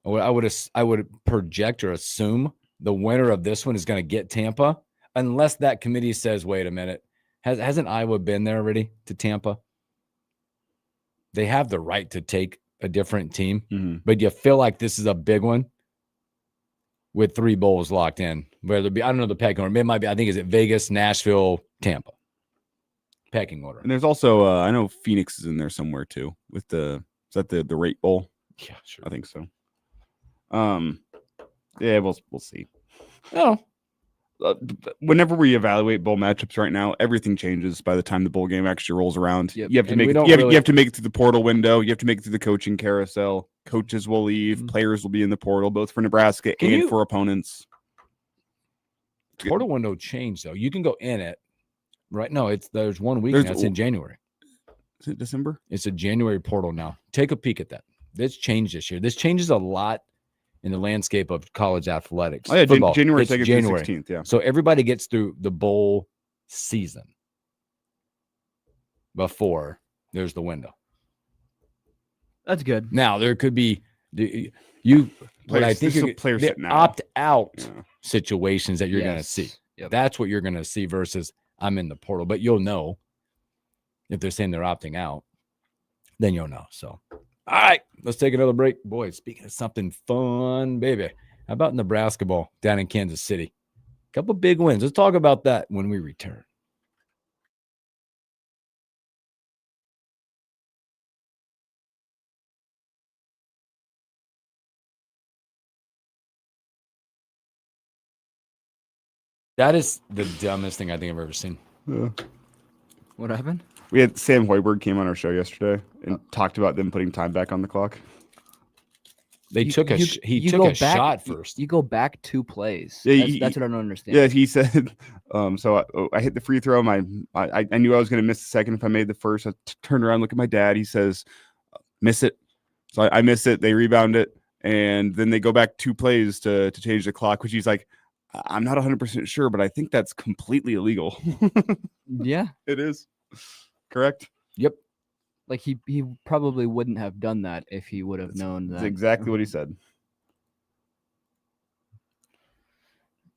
I would project or assume the winner of this one is going to get Tampa, unless that committee says, "Wait a minute, hasn't Iowa been there already to Tampa?" They have the right to take a different team, Mhm. but you feel like this is a big one with 3 bowls locked in. Whether it be, I don't know the pecking order. It might be. I think is it Vegas, Nashville, Tampa. Pecking order. And there's also I know Phoenix is in there somewhere too with is that the rate bowl? Yeah, sure. I think so. Yeah, we'll see. Oh, Whenever we evaluate bowl matchups right now, everything changes by the time the bowl game actually rolls around. Yep. You have to And make we it, don't you really- have to make it through the portal window. You have to make it through the coaching carousel. Coaches will leave. Mhm. Players will be in the portal, both for Nebraska Can and you- for opponents. portal window changed though. You can go in it, right? No, there's 1 week. There's- That's in January. Is it December? It's a January portal now. Take a peek at that. This changed this year. This changes a lot in the landscape of college athletics. Oh yeah, Football. January It's 2nd through 16th. Yeah. So everybody gets through the bowl season before there's the window. that's good. Now there could be what I Players- think there's still you're, players the sitting out. opt out Yeah. situations that you're going to Yes. see. Yep. That's what you're going to see versus I'm in the portal. But you'll know if they're saying they're opting out, then you'll know. So, all right, let's take another break. Boy, speaking of something fun, baby, how about Nebraska ball down in Kansas City? Couple big wins. Let's talk about that when we return. That is the dumbest thing I think I've ever seen. Yeah. What happened? We had Sam Hoiberg came on our show yesterday and talked about them putting time back on the clock. They You- took a you- he you took go a back- shot you- first. You go back 2 plays. Yeah, That's what I don't understand. Yeah, he said. So I hit the free throw. I knew I was going to miss the second if I made the first. I turned around, look at my dad. He says, "Miss it." So I miss it. They rebound it, and then they go back 2 plays to change the clock. Which he's like, "I'm not 100% sure, but I think that's completely illegal." Yeah. It is correct. Yep. Like he probably wouldn't have done that if he would have known That's that. exactly what he said.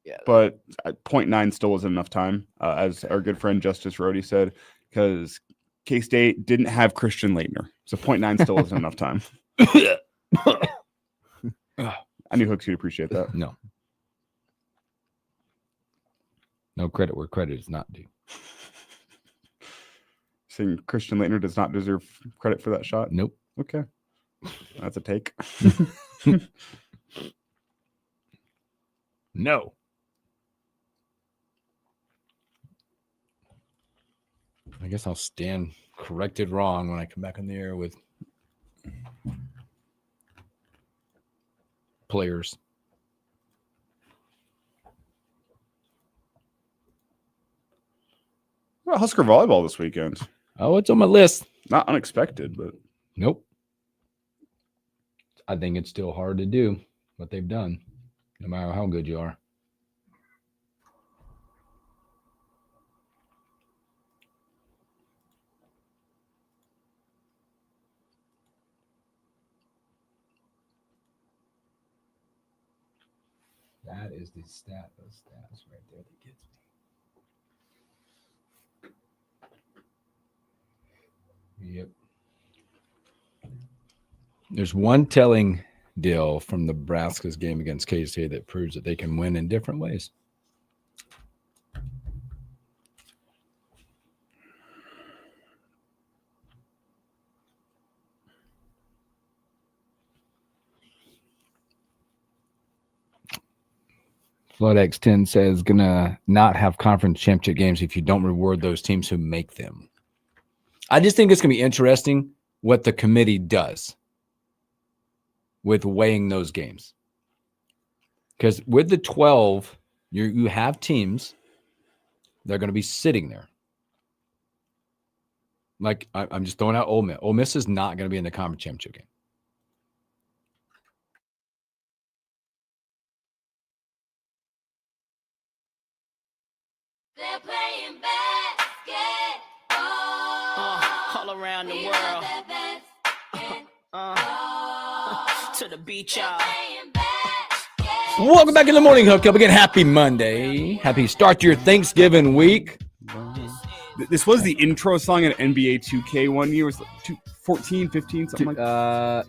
Yeah. But 0.9 still wasn't enough time, as our good friend Justice Rhodey said, because K-State didn't have Christian Leitner. So 0.9 still wasn't enough time. I knew Hooks would appreciate that. No. No credit where credit is not due. Saying Christian Leitner does not deserve credit for that shot. Nope. Okay. That's a take. No. I guess I'll stand corrected wrong when I come back on the air with players. What about Husker volleyball this weekend? Oh, it's on my list. Not unexpected, but Nope. I think it's still hard to do what they've done, no matter how good you are. That is the stats right there that gets me. Yep. There's one telling deal from Nebraska's game against K-State that proves that they can win in different ways. FloodX10 says gonna not have conference championship games if you don't reward those teams who make them. I just think it's gonna be interesting what the committee does with weighing those games. Because with the 12 You have teams that are going to be sitting there. Like I'm just throwing out Ole Miss. Ole Miss is not going to be in the conference championship game. They're playing basketball. All around the We world. love that basketball. To the beach, y'all. Playing basketball. Welcome back in the morning hookup again. Happy Monday. Happy start to your Thanksgiving week. This was the intro song at NBA 2K one year. It was 14, 15, something like that.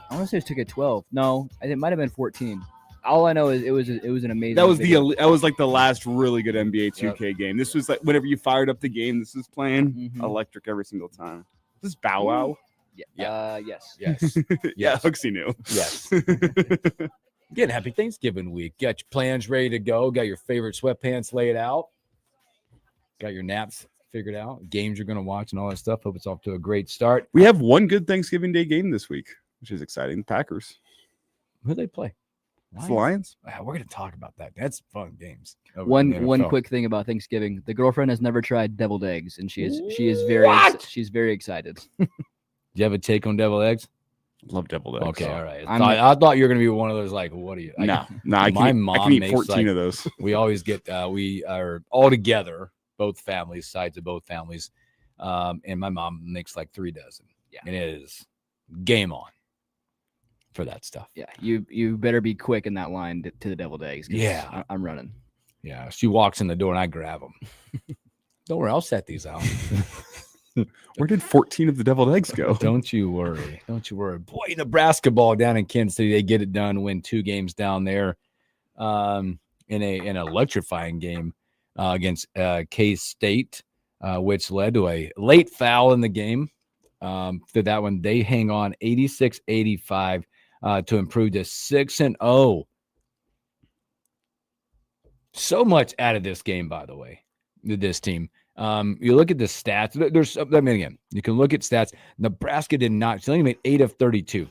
I want to say it took it 12. No, I think it might have been 14. All I know is it was an amazing. That was video. that was like the last really good NBA 2K game. This was like whenever you fired up the game, this was playing electric every single time. This is Bow Wow. Yeah. Yes. Yes. Yeah, Yes. Hooksy knew. Yes. Again, happy Thanksgiving week. Got your plans ready to go. Got your favorite sweatpants laid out. Got your naps figured out. Games you're going to watch and all that stuff. Hope it's off to a great start. We have one good Thanksgiving Day game this week, which is exciting. The Packers. Who they play? It's the Lions. Wow, we're going to talk about that. That's fun games. over in the One NFL. quick thing about Thanksgiving: the girlfriend has never tried deviled eggs, and she's What? she's very excited. Do you have a take on deviled eggs? Love deviled eggs. Okay, all right. I'm- I thought you were going to be one of those like, what are you? No, my I can mom eat makes, 14 like- of those. We always get we are all together, both families, sides of both families, and my mom makes like 3 dozen. Yeah. And it is game on for that stuff. Yeah, you better be quick in that line to the deviled eggs. 'cause Yeah. I'm running. Yeah, she walks in the door and I grab them. Don't worry, I'll set these out. Where did 14 of the deviled eggs go? Don't you worry. Don't you worry. Boy, Nebraska ball down in Kansas City, they get it done, win 2 games down there in an electrifying game against K-State, which led to a late foul in the game. To that one, they hang on 86-85 to improve to 6-0. So much out of this game, by the way, this team. You look at the stats. There's, I mean, again, you can look at stats. Nebraska did not. She only made 8 of 32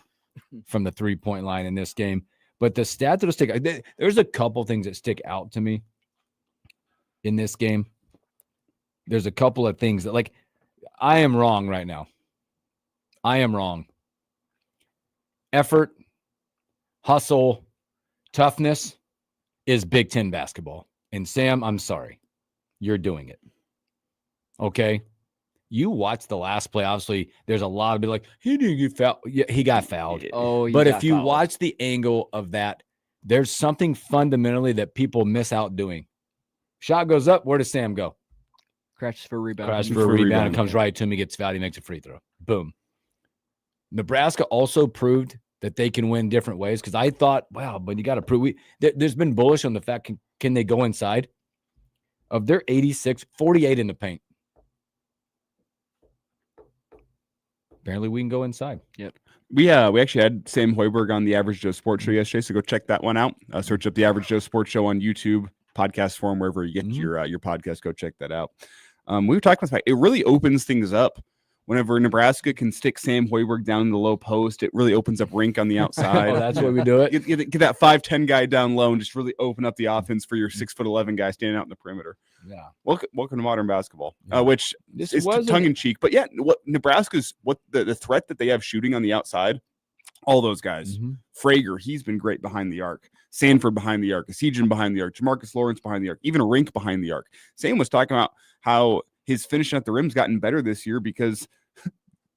from the 3-point line in this game. But the stats that'll stick. There's a couple things that stick out to me in this game. There's a couple of things that, like, I am wrong right now. I am wrong. Effort, hustle, toughness is Big Ten basketball. And Sam, I'm sorry. You're doing it. Okay? You watch the last play. Obviously, there's a lot of it like, he didn't get fouled. Yeah, he got fouled. Oh, But if you watch the angle of that, there's something fundamentally that people miss out doing. Shot goes up. Where does Sam go? crashes for a rebound. Crashes For for a a rebound. rebound. It comes right to him. He gets fouled. He makes a free throw. Boom. Nebraska also proved that they can win different ways because I thought, wow, but you got to prove. There's been bullish on the fact, can they go inside? Of their 86, 48 in the paint. Apparently, we can go inside. We actually had Sam Hoiberg on the Average Joe Sports Show yesterday, so go check that one out. Search up the Average Joe Sports Show on YouTube, podcast forum, wherever you get your podcast. Go check that out. We were talking about the fact it really opens things up. Whenever Nebraska can stick Sam Hoiberg down in the low post, it really opens up rink on the outside. Oh, that's why we do it. Get that 5'10" guy down low and just really open up the offense for your 6'11" guy standing out in the perimeter. Yeah. Welcome to modern basketball, Yeah. which This is wasn't- tongue in cheek, but yeah, what Nebraska's the threat that they have shooting on the outside, all those guys. Mhm. Frager, he's been great behind the arc. Sanford behind the arc. Asijan behind the arc. Jamarcus Lawrence behind the arc. Even Rink behind the arc. Sam was talking about how his finishing at the rim's gotten better this year because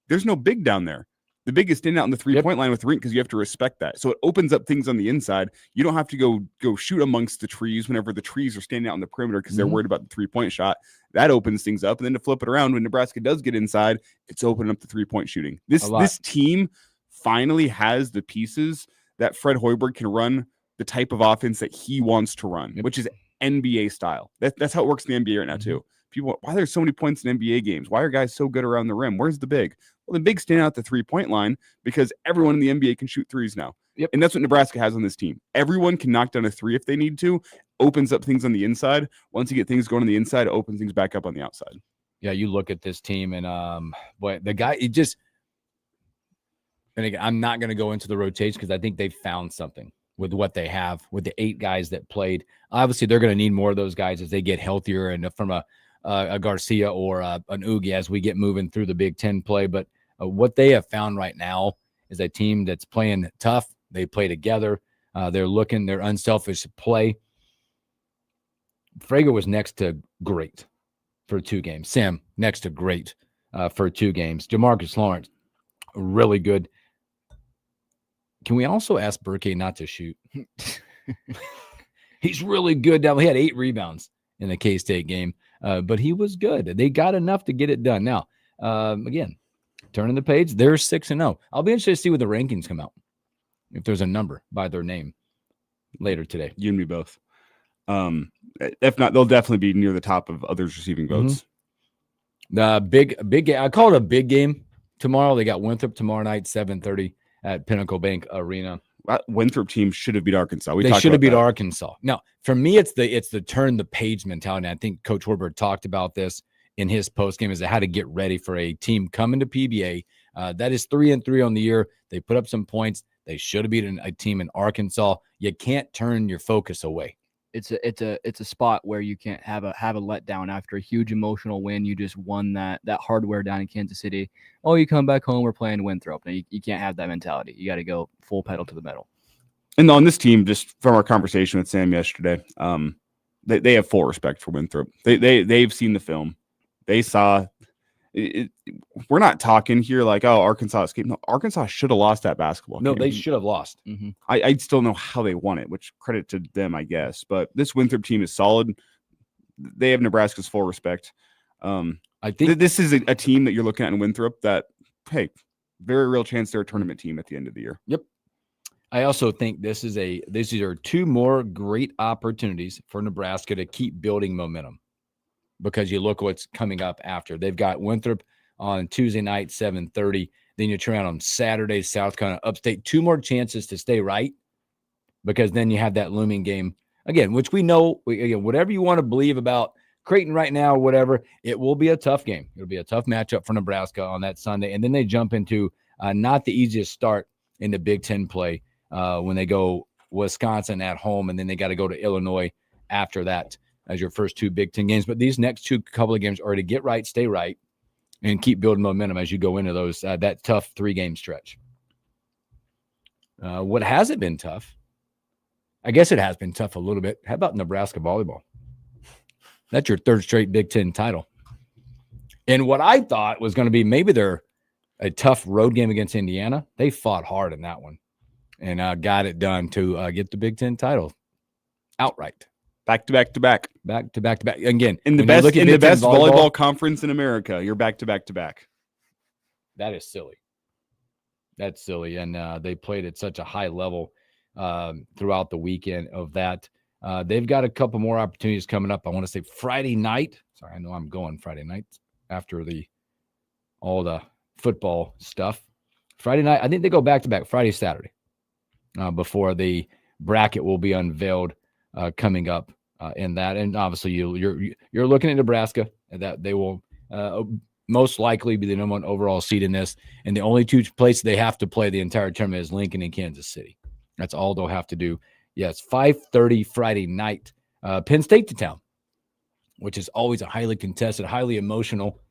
there's no big down there. The big is standing out in the 3-point line with Rink because you have to respect that. So it opens up things on the inside. You don't have to go shoot amongst the trees whenever the trees are standing out in the perimeter because they're Mhm. worried about the 3-point shot. That opens things up. And then to flip it around, when Nebraska does get inside, it's opening up the 3-point shooting. A lot. This team finally has the pieces that Fred Hoiberg can run the type of offense that he wants to run, Yep. which is NBA style. That's how it works in the NBA right now, too. People, why there's so many points in NBA games? Why are guys so good around the rim? Where's the big? Well, the big stand out the 3-point line because everyone in the NBA can shoot threes now. Yep. And that's what Nebraska has on this team. Everyone can knock down a 3 if they need to, opens up things on the inside. Once you get things going on the inside, it opens things back up on the outside. Yeah, you look at this team and boy, the guy, and again, I'm not going to go into the rotation because I think they found something. with what they have, with the 8 guys that played. Obviously, they're going to need more of those guys as they get healthier and from a Garcia or an Oogie as we get moving through the Big Ten play. But what they have found right now is a team that's playing tough. They play together. They're looking, their unselfish play. Frager was next to great for 2 games. Sam, next to great for 2 games. Jamarcus Lawrence, really good. Can we also ask Burkay not to shoot? He's really good down. He had 8 rebounds in the K-State game, but he was good. They got enough to get it done. Now, again, turning the page, they're 6-0. I'll be interested to see what the rankings come out, if there's a number by their name later today. You and me both. If not, they'll definitely be near the top of others receiving votes. The big game. I call it a big game tomorrow. They got Winthrop tomorrow night, 7:30 at Pinnacle Bank Arena. That Winthrop team should have beat Arkansas. They should have beat Arkansas. Now, for me, it's the turn the page mentality. And I think Coach Horbert talked about this in his post game, is how to get ready for a team coming to PBA. That is 3-3 on the year. They put up some points. They should have beaten a team in Arkansas. You can't turn your focus away. It's a spot where you can't have a letdown after a huge emotional win. You just won that hardware down in Kansas City. Oh, you come back home, we're playing Winthrop. Now, you can't have that mentality. You got to go full pedal to the metal. And on this team, just from our conversation with Sam yesterday, they have full respect for Winthrop. They've seen the film. They saw it. We're not talking here like, oh, Arkansas escaped. No, Arkansas should have lost that basketball No, game. they should have lost. Mm-hmm. I still know how they won it, which credit to them, I guess. But this Winthrop team is solid. They have Nebraska's full respect. I think This is a team that you're looking at in Winthrop that, hey, very real chance they're a tournament team at the end of the year. Yep. I also think these are 2 more great opportunities for Nebraska to keep building momentum, because you look what's coming up after. They've got Winthrop on Tuesday night, 7:30. Then you turn around on Saturday, South Carolina Upstate. 2 more chances to stay right, because then you have that looming game again, which we know, again, whatever you want to believe about Creighton right now or whatever, it will be a tough game. It'll be a tough matchup for Nebraska on that Sunday. And then they jump into not the easiest start in the Big Ten play when they go Wisconsin at home, and then they got to go to Illinois after that as your first 2 Big Ten games. But these next 2 couple of games are to get right, stay right, and keep building momentum as you go into those that tough 3-game stretch. What hasn't been tough? I guess it has been tough a little bit. How about Nebraska volleyball? That's your 3rd straight Big Ten title. And what I thought was going to be maybe they're a tough road game against Indiana, they fought hard in that one and got it done to get the Big Ten title outright. Back to back to back. Back to back to back. Again, In the when you look best at Big Ten volleyball conference in America, you're back to back to back. that is silly. That's silly. And they played at such a high level throughout the weekend of that. They've got a couple more opportunities coming up. I want to say Friday night. Sorry, I know I'm going Friday night after all the football stuff. Friday night, I think they go back to back Friday, Saturday, before the bracket will be unveiled coming up in that. And obviously you're looking at Nebraska, and that they will most likely be the number 1 overall seed in this. And the only 2 places they have to play the entire tournament is Lincoln and Kansas City. That's all they'll have to do. Yes, 5:30 Friday night, Penn State to town, which is always a highly contested, highly emotional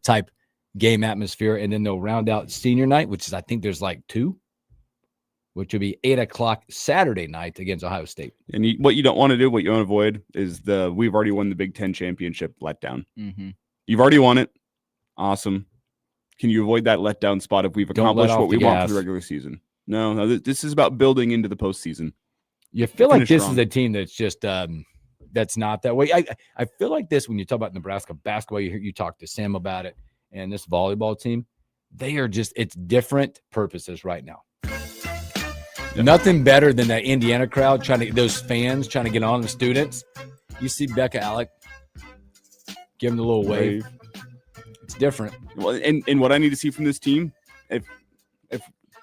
type game atmosphere. And then they'll round out senior night, which is, I think there's like 2, which will be 8:00 Saturday night against Ohio State. And what you don't want to do, what you want to avoid, is we've already won the Big Ten championship letdown. Mm-hmm. You've already won it. Awesome. Can you avoid that letdown spot if we've Don't let accomplished off what we the want gas. for the regular season? No, this is about building into the postseason. You feel like Finish this strong. is a team that's just that's not that way. I feel like this when you talk about Nebraska basketball, you talk to Sam about it, and this volleyball team, they are just, it's different purposes right now. Yeah. Nothing better than that Indiana crowd those fans trying to get on the students. You see Becca Alec, give them the little wave. It's different. Well, and what I need to see from this team, if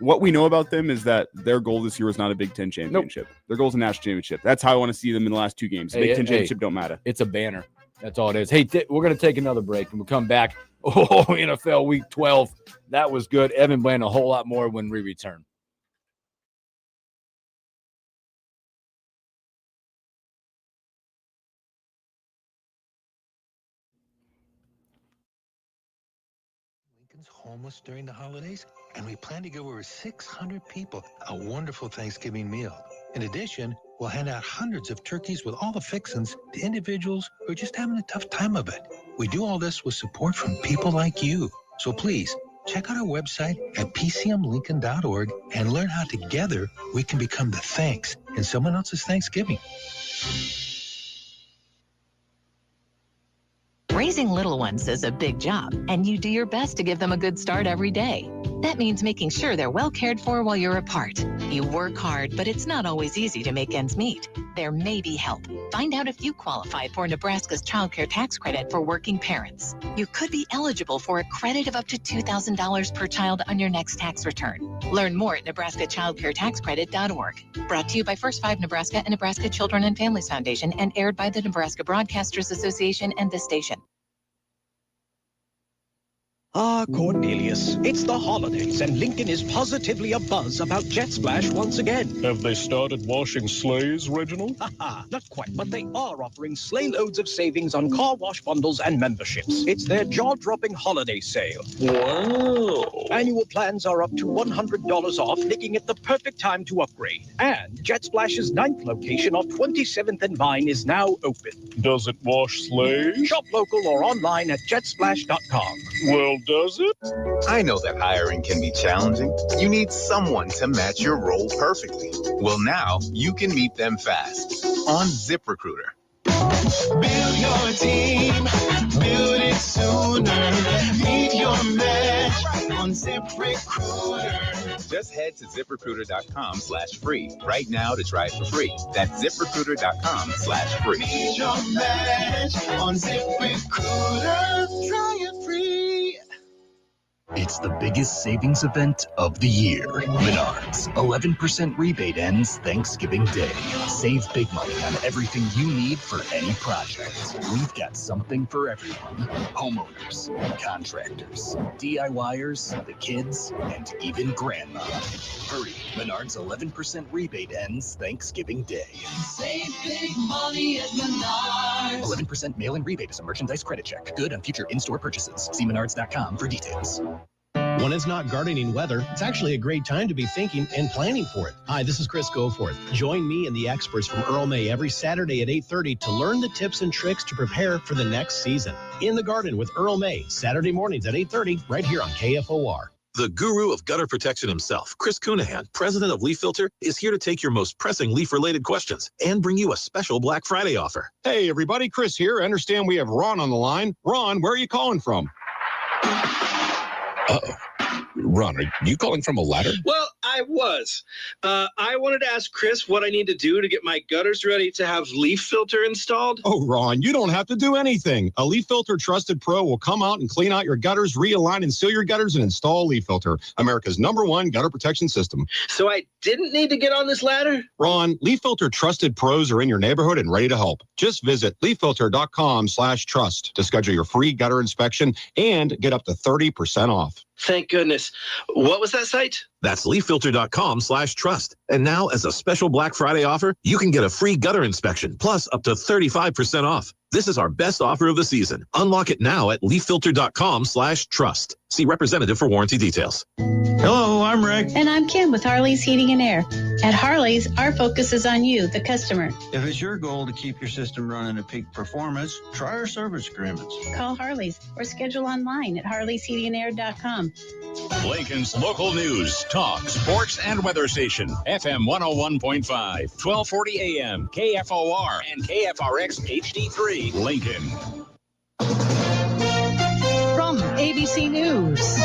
what we know about them is that their goal this year was not a Big Ten championship. Their goal is a national championship. That's how I want to see them in the last 2 games. Big Ten championship don't matter. It's a banner. That's all it is. Hey, we're going to take another break, and we'll come back. Oh, NFL Week 12. That was good. Evan Bland, a whole lot more when we return. Americans homeless during the holidays, and we plan to give over 600 people a wonderful Thanksgiving meal. In addition, we'll hand out hundreds of turkeys with all the fixins to individuals who are just having a tough time of it. We do all this with support from people like you. So please, check out our website at pcmlincoln.org and learn how together we can become the thanks in someone else's Thanksgiving. Raising little ones is a big job, and you do your best to give them a good start every day. That means making sure they're well cared for while you're apart. You work hard, but it's not always easy to make ends meet. There may be help. Find out if you qualify for Nebraska's Child Care Tax Credit for working parents. You could be eligible for a credit of up to $2,000 per child on your next tax return. Learn more at nebraskachildcaretaxcredit.org. Brought to you by First 5 Nebraska and Nebraska Children and Families Foundation and aired by the Nebraska Broadcasters Association and this station. Ah, Cornelius, it's the holidays and Lincoln is positively abuzz about Jet Splash once again. Have they started washing sleighs, Reginald? Haha, not quite, but they are offering sleigh loads of savings on car wash bundles and memberships. It's their jaw-dropping holiday sale. Wow. Annual plans are up to $100 off, making it the perfect time to upgrade. And Jet Splash's 9th location off 27th and Vine is now open. Does it wash sleighs? Shop local or online at jetsplash.com. Well, does it? I know that hiring can be challenging. You need someone to match your role perfectly. Well, now you can meet them fast on ZipRecruiter. Build your team, build it sooner. Meet your match on ZipRecruiter. Just head to ZipRecruiter.com/free right now to try it for free. That's ZipRecruiter.com/free. Meet your match on ZipRecruiter. Try it free. It's the biggest savings event of the year. Menards. 11% rebate ends Thanksgiving Day. Save big money on everything you need for any project. We've got something for everyone. Homeowners, contractors, DIYers, the kids, and even grandma. Hurry. Menards 11% rebate ends Thanksgiving Day. Save big money at Menards. 11% mail-in rebate is a merchandise credit check. Good on future in-store purchases. See menards.com for details. When it's not gardening weather, it's actually a great time to be thinking and planning for it. Hi, this is Chris Goforth. Join me and the experts from Earl May every Saturday at 8:30 to learn the tips and tricks to prepare for the next season. In the Garden with Earl May, Saturday mornings at 8:30, right here on KFOR. The guru of gutter protection himself, Chris Cunahan, president of Leaf Filter, is here to take your most pressing leaf-related questions and bring you a special Black Friday offer. Hey, everybody, Chris here. I understand we have Ron on the line. Ron, where are you calling from? Uh-oh. Ron, are you calling from a ladder? Well, I was. I wanted to ask Chris what I need to do to get my gutters ready to have Leaf Filter installed. Oh, Ron, you don't have to do anything. A Leaf Filter Trusted Pro will come out and clean out your gutters, realign and seal your gutters, and install Leaf Filter, America's #1 gutter protection system. So I didn't need to get on this ladder? Ron, Leaf Filter Trusted Pros are in your neighborhood and ready to help. Just visit leaffilter.com/trust to schedule your free gutter inspection and get up to 30% off. Thank goodness. What was that site? That's leaffilter.com/trust. And now, as a special Black Friday offer, you can get a free gutter inspection, plus up to 35% off. This is our best offer of the season. Unlock it now at leaffilter.com/trust. See representative for warranty details. Hello, I'm Rick. And I'm Kim with Harley's Heating and Air. At Harley's, our focus is on you, the customer. If it's your goal to keep your system running at peak performance, try our service agreements. Call Harley's or schedule online at harleysheatingandair.com. Lincoln's local news, talk, sports, and weather station. FM 101.5, 1240 AM, KFOR, and KFRX HD3, Lincoln. From ABC News,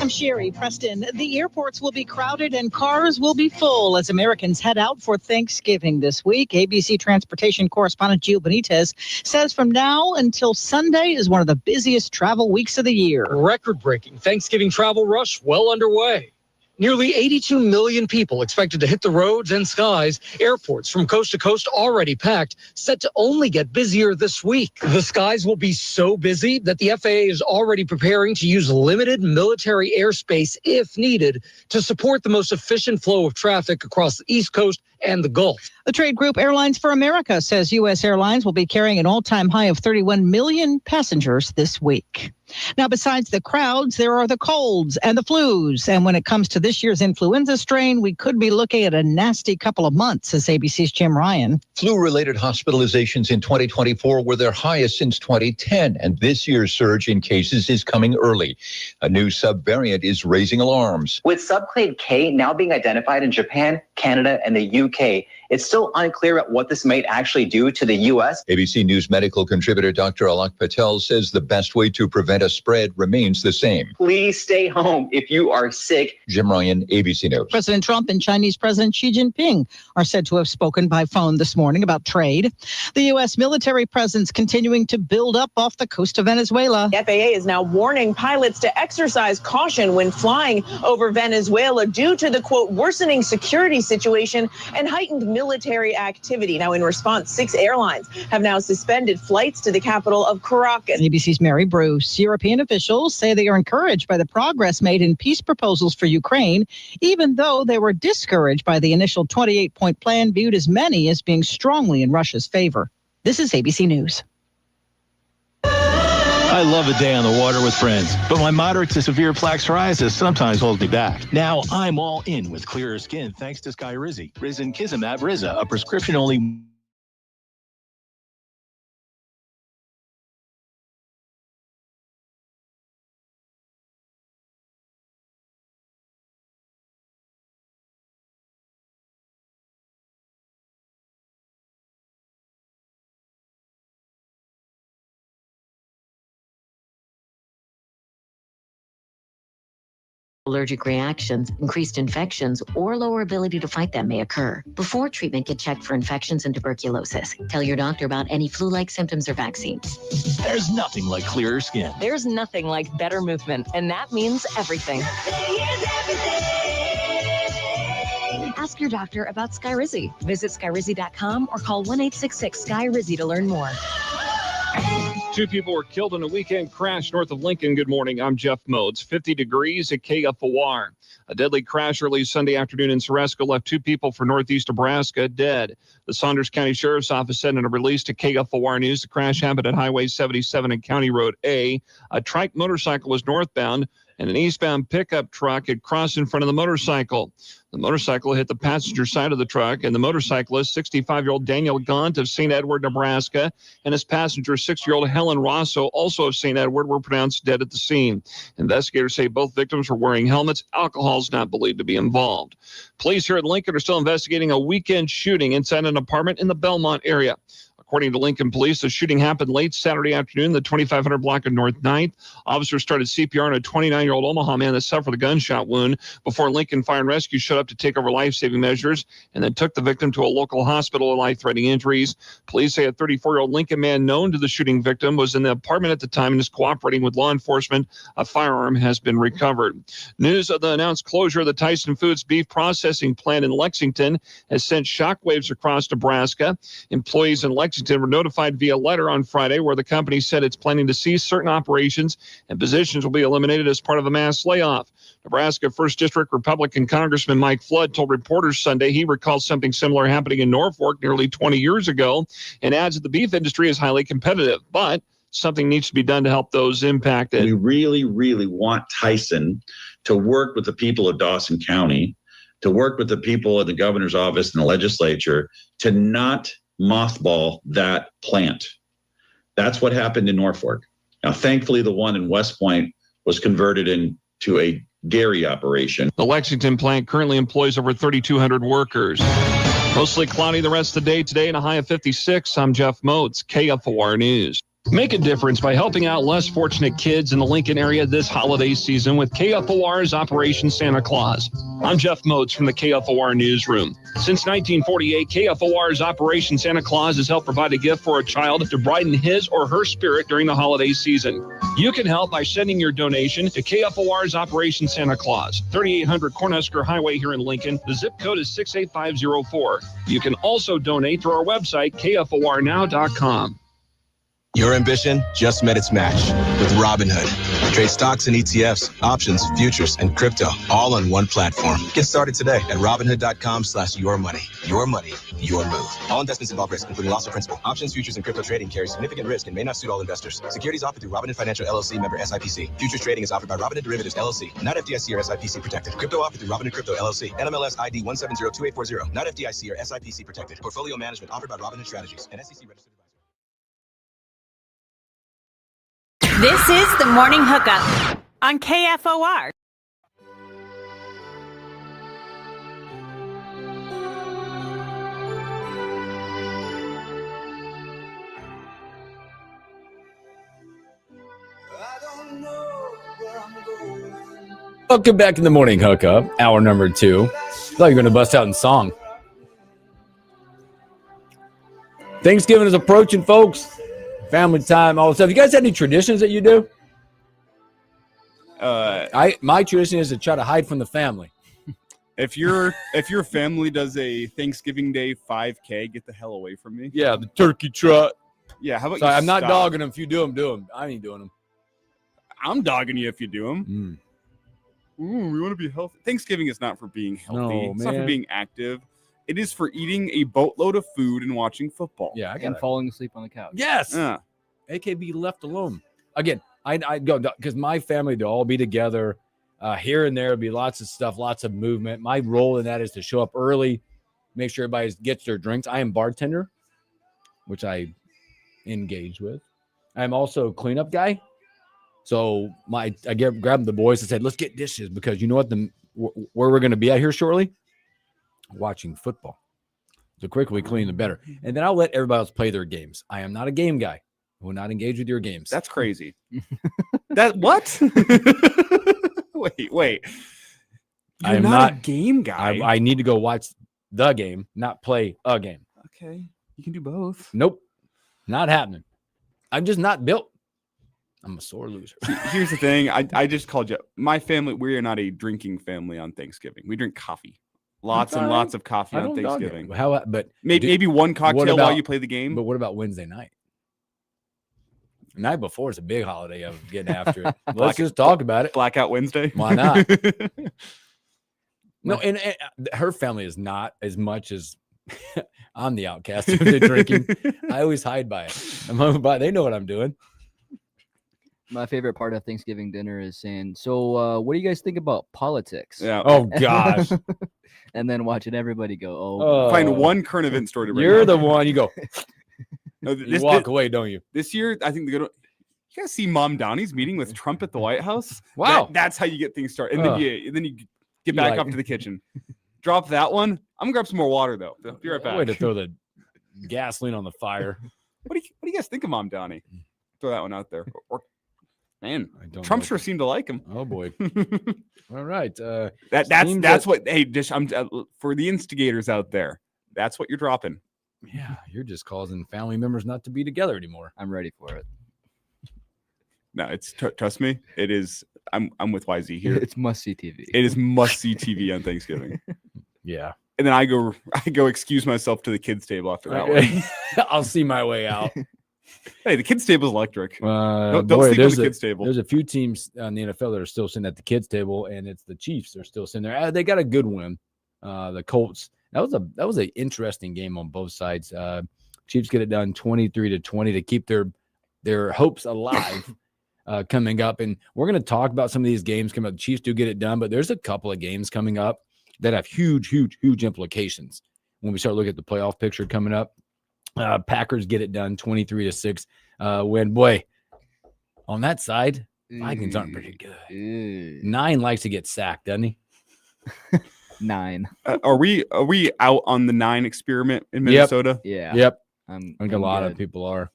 I'm Sherry Preston. The airports will be crowded and cars will be full as Americans head out for Thanksgiving this week. ABC Transportation correspondent Gio Benitez says from now until Sunday is one of the busiest travel weeks of the year. Record-breaking Thanksgiving travel rush well underway. Nearly 82 million people expected to hit the roads and skies. Airports from coast to coast already packed, set to only get busier this week. The skies will be so busy that the FAA is already preparing to use limited military airspace if needed to support the most efficient flow of traffic across the East Coast and the Gulf. The trade group Airlines for America says U.S. Airlines will be carrying an all-time high of 31 million passengers this week. Now, besides the crowds, there are the colds and the flus. And when it comes to this year's influenza strain, we could be looking at a nasty couple of months, says ABC's Jim Ryan. Flu-related hospitalizations in 2024 were their highest since 2010, and this year's surge in cases is coming early. A new subvariant is raising alarms. With subclade K now being identified in Japan, Canada, and the UK, it's still unclear what this might actually do to the U.S. ABC News medical contributor Dr. Alok Patel says the best way to prevent a spread remains the same. Please stay home if you are sick. Jim Ryan, ABC News. President Trump and Chinese President Xi Jinping are said to have spoken by phone this morning about trade. The U.S. military presence continuing to build up off the coast of Venezuela. The FAA is now warning pilots to exercise caution when flying over Venezuela due to the, quote, worsening security situation and heightened military activity. Now, in response, 6 airlines have now suspended flights to the capital of Caracas. ABC's Mary Bruce. European officials say they are encouraged by the progress made in peace proposals for Ukraine, even though they were discouraged by the initial 28-point plan viewed as many as being strongly in Russia's favor. This is ABC News. I love a day on the water with friends, but my moderate to severe plaque psoriasis sometimes holds me back. Now I'm all in with clearer skin thanks to Skyrizi. Risankizumab Riza, a prescription-only... Allergic reactions, increased infections, or lower ability to fight them may occur. Before treatment, get checked for infections and tuberculosis. Tell your doctor about any flu-like symptoms or vaccines. There's nothing like clearer skin. There's nothing like better movement, and that means everything. Ask your doctor about Skyrizi. Visit Skyrizi.com or call 1-866-SKY-RIZZI to learn more. 2 people were killed in a weekend crash north of Lincoln. Good morning. I'm Jeff Modes. 50 degrees at KFOR. A deadly crash early Sunday afternoon in Ceresco left 2 people from northeast Nebraska dead. The Saunders County Sheriff's Office said in a release to KFOR News the crash happened at Highway 77 and County Road A. A trike motorcycle was northbound, and an eastbound pickup truck had crossed in front of the motorcycle. The motorcycle hit the passenger side of the truck, and the motorcyclist, 65-year-old Daniel Gaunt of St. Edward, Nebraska, and his passenger, 6-year-old Helen Rosso, also of St. Edward, were pronounced dead at the scene. Investigators say both victims were wearing helmets. Alcohol is not believed to be involved. Police here at Lincoln are still investigating a weekend shooting inside an apartment in the Belmont area. According to Lincoln Police, the shooting happened late Saturday afternoon, the 2500 block of North 9th. Officers started CPR on a 29-year-old Omaha man that suffered a gunshot wound before Lincoln Fire and Rescue showed up to take over life-saving measures and then took the victim to a local hospital with life-threatening injuries. Police say a 34-year-old Lincoln man known to the shooting victim was in the apartment at the time and is cooperating with law enforcement. A firearm has been recovered. News of the announced closure of the Tyson Foods beef processing plant in Lexington has sent shockwaves across Nebraska. Employees in Lexington were notified via letter on Friday where the company said it's planning to cease certain operations and positions will be eliminated as part of a mass layoff. Nebraska 1st District Republican Congressman Mike Flood told reporters Sunday he recalls something similar happening in Norfolk nearly 20 years ago and adds that the beef industry is highly competitive, but something needs to be done to help those impacted. We really, really want Tyson to work with the people of Dawson County, to work with the people at the governor's office and the legislature to not mothball that plant. That's what happened in Norfolk. Now, thankfully, the one in West Point was converted into a dairy operation. The Lexington plant currently employs over 3,200 workers. Mostly cloudy the rest of the day today and a high of 56. I'm Jeff Motes, KFOR News. Make a difference by helping out less fortunate kids in the Lincoln area this holiday season with KFOR's Operation Santa Claus. I'm Jeff Motes from the KFOR Newsroom. Since 1948, KFOR's Operation Santa Claus has helped provide a gift for a child to brighten his or her spirit during the holiday season. You can help by sending your donation to KFOR's Operation Santa Claus, 3800 Cornhusker Highway here in Lincoln. The zip code is 68504. You can also donate through our website, KFORnow.com. Your ambition just met its match with Robinhood. Trade stocks and ETFs, options, futures, and crypto all on one platform. Get started today at Robinhood.com/yourmoney. Your money, your move. All investments involve risk, including loss of principal. Options, futures, and crypto trading carry significant risk and may not suit all investors. Securities offered through Robinhood Financial LLC, member SIPC. Futures trading is offered by Robinhood Derivatives LLC, not FDIC or SIPC protected. Crypto offered through Robinhood Crypto LLC, NMLS ID 1702840, not FDIC or SIPC protected. Portfolio management offered by Robinhood Strategies, an SEC registered advisor. This is the Morning Hookup on KFOR. Welcome back to the Morning Hookup, hour number 2. I thought you were going to bust out in song. Thanksgiving is approaching, folks. Family time, all the stuff. You guys have any traditions that you do? My tradition is to try to hide from the family. If your family does a Thanksgiving Day 5K, get the hell away from me. Yeah, the turkey trot. Yeah, how about Sorry, you I'm not stop? dogging them. If you do them, do them. I ain't doing them. I'm dogging you if you do them. Ooh, we want to be healthy. Thanksgiving is not for being healthy. No, it's not for man. being active. It is for eating a boatload of food and watching football. Yeah, And falling asleep on the couch. Yes. Yeah. AKB left alone. Again, I go because my family, they'll all be together. Here and there will be lots of stuff, lots of movement. My role in that is to show up early, make sure everybody gets their drinks. I am bartender, which I engage with. I'm also cleanup guy. So I grabbed the boys and said, let's get dishes because you know what where we're going to be out here shortly? Watching football. The quicker we clean, the better. And then I'll let everybody else play their games. I am not a game guy. I will not engage with your games. That's crazy. That what? Wait. You're I'm not a game guy. I need to go watch the game, not play a game. Okay. You can do both. Nope. Not happening. I'm just not built. I'm a sore loser. Here's the thing. I just called you. My family, we are not a drinking family on Thanksgiving. We drink coffee. Lots and lots of coffee on Thanksgiving. But maybe one cocktail while you play the game. But what about Wednesday night? The night before is a big holiday of getting after it. Let's just talk about it. Blackout Wednesday. Why not? No, and her family is not as much as I'm the outcast of the drinking. I always hide by it. They know what I'm doing. My favorite part of Thanksgiving dinner is saying, so what do you guys think about politics? Yeah. Oh, gosh. And then watching everybody go, Find one current event story to bring You're up. the one. You go. No, You walk away, don't you? This year, I think you guys see Mom Downey's meeting with Trump at the White House. Wow. That's how you get things started. And then you get back up to the kitchen. Drop that one. I'm gonna grab some more water though. Be right back. Way to throw the gasoline on the fire. What do you guys think of Mom Downey? Throw that one out there. Or man, Trump sure seemed to like him. Oh boy. All right. That's what. Hey, just for the instigators out there. That's what you're dropping. Yeah, you're just causing family members not to be together anymore. I'm ready for it. No, it's trust me. It is. I'm with YZ here. It's must see TV. It is must see TV on Thanksgiving. Yeah. And then I go excuse myself to the kids table after that one. I'll see my way out. Hey, the kids table is electric. Don't Boy, sleep on the kids table. There's a few teams on the NFL that are still sitting at the kids table, and it's the Chiefs. They're still sitting there. They got a good win. The Colts. That was an interesting game on both sides. Chiefs get it done 23-20 to keep their hopes alive coming up. And we're going to talk about some of these games coming up. The Chiefs do get it done, but there's a couple of games coming up that have huge implications when we start looking at the playoff picture coming up. Packers get it done 23-6 win. Boy, on that side, Vikings aren't pretty good. 9 likes to get sacked, doesn't he? 9. Are we out on the 9 experiment in Minnesota? Yeah. Yep. I think a lot of people are.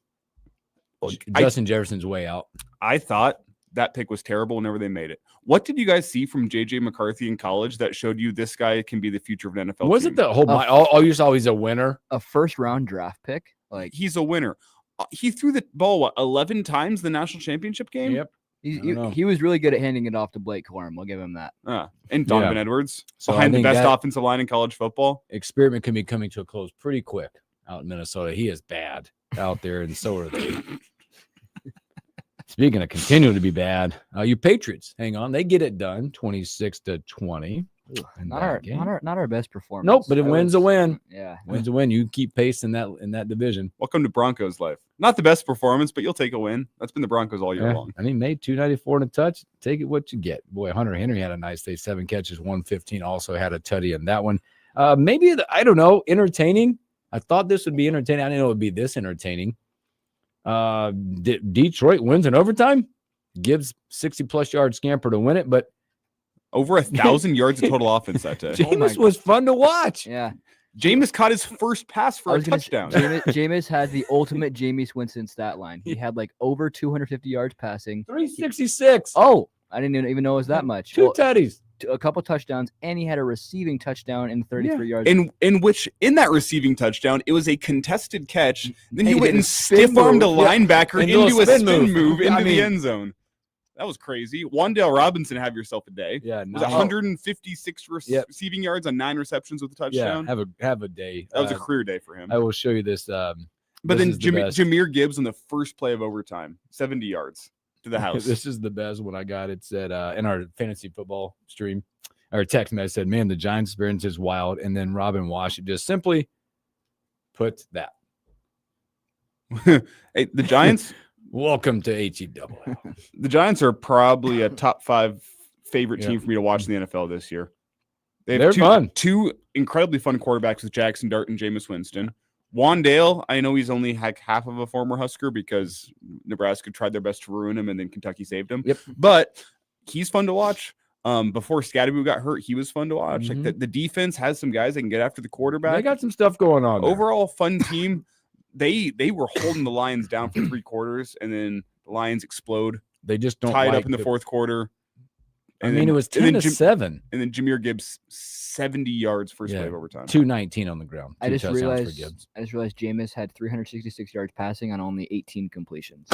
Justin Jefferson's way out. I thought that pick was terrible whenever they made it. What did you guys see from J.J. McCarthy in college that showed you this guy can be the future of an NFL Was team? it the whole all you saw he's a winner? A first-round draft pick? Like he's a winner. He threw the ball 11 times the national championship game. Yep. He was really good at handing it off to Blake Corum. I'll give him that. And Donovan Edwards, So behind I the think best that offensive line in college football. Experiment can be coming to a close pretty quick out in Minnesota. He is bad out there, and so are they. Speaking of continuing to be bad, you Patriots, hang on. They get it done 26-20. Not our best performance. Nope, but it wins a win. Yeah. Wins a win. You keep pace in that division. Welcome to Broncos life. Not the best performance, but you'll take a win. That's been the Broncos all year long. I mean, made 294 and a touch. Take it what you get. Boy, Hunter Henry had a nice day. 7 catches, 115. Also had a tutty in that one. Maybe, I don't know, entertaining. I thought this would be entertaining. I didn't know it would be this entertaining. Detroit wins in overtime. Gibbs 60-plus yard scamper to win it, but over 1,000 yards of total offense that day. Jameis was fun to watch. Yeah. Jameis caught his first pass for a touchdown. Jameis had the ultimate Jameis Winston stat line. He had like over 250 yards passing. 366. Oh, I didn't even know it was that much. Two tutties. A couple touchdowns, and he had a receiving touchdown in 33 yards. In that receiving touchdown, it was a contested catch. Then he went and stiff-armed a linebacker into a spin move into the end zone. That was crazy. Wandale Robinson, have yourself a day. Yeah, it was 156 receiving yards on 9 receptions with a touchdown. Yeah, have a day. That was a career day for him. I will show you this. But then Jahmyr Gibbs on the first play of overtime, 70 yards to the house. This is the best one I got. It said in our fantasy football stream, or text message said, "Man, the Giants experience is wild." And then Robin Wash just simply put that. Hey, the Giants. Welcome to HEW. The Giants are probably a top 5 favorite team for me to watch in the NFL this year. They're fun. 2 incredibly fun quarterbacks with Jackson Dart and Jameis Winston. Wandale, I know he's only half of a former Husker because Nebraska tried their best to ruin him and then Kentucky saved him. Yep. But he's fun to watch. Before Scadaboo got hurt, he was fun to watch. Like the defense has some guys that can get after the quarterback. They got some stuff going on. Overall, fun team. They were holding the Lions down for 3 quarters, and then the Lions explode. They just don't tie it like up in the fourth quarter. It was 10-7. And then Jahmyr Gibbs 70 yards first play of overtime. 219 on the ground. I just realized Jameis had 366 yards passing on only 18 completions.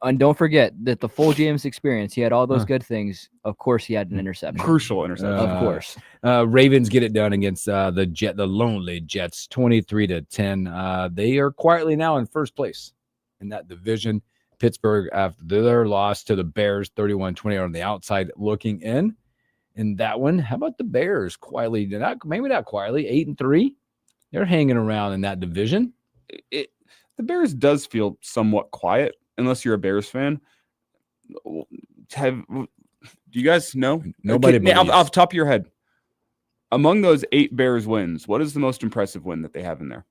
And don't forget that the full Jameis experience, he had all those good things. Of course, he had an interception. Crucial interception. Of course. Ravens get it done against the lonely Jets, 23-10. They are quietly now in first place in that division. Pittsburgh, after their loss to the Bears, 31-20 on the outside looking in that one. How about the Bears? Quietly, maybe not quietly, 8-3. They're hanging around in that division. The Bears does feel somewhat quiet. Unless you're a Bears fan, do you guys know? Nobody. Off the top of your head, among those 8 Bears wins, what is the most impressive win that they have in there?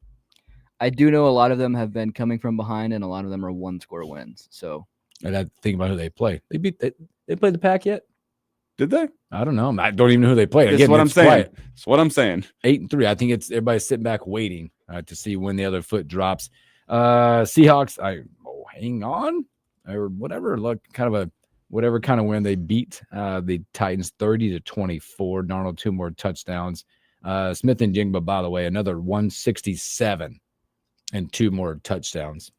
I do know a lot of them have been coming from behind, and a lot of them are 1-score wins. So, and I think about who they play. They played the Pack yet? Did they? I don't know. I don't even know who they played. That's what I'm saying. That's what I'm saying. 8-3. I think it's everybody's sitting back waiting to see when the other foot drops. Seahawks. Hang on, or whatever. Look, whatever kind of win. They beat the Titans 30-24. Darnold 2 more touchdowns. Smith and Jigba, by the way, another 167 and 2 more touchdowns.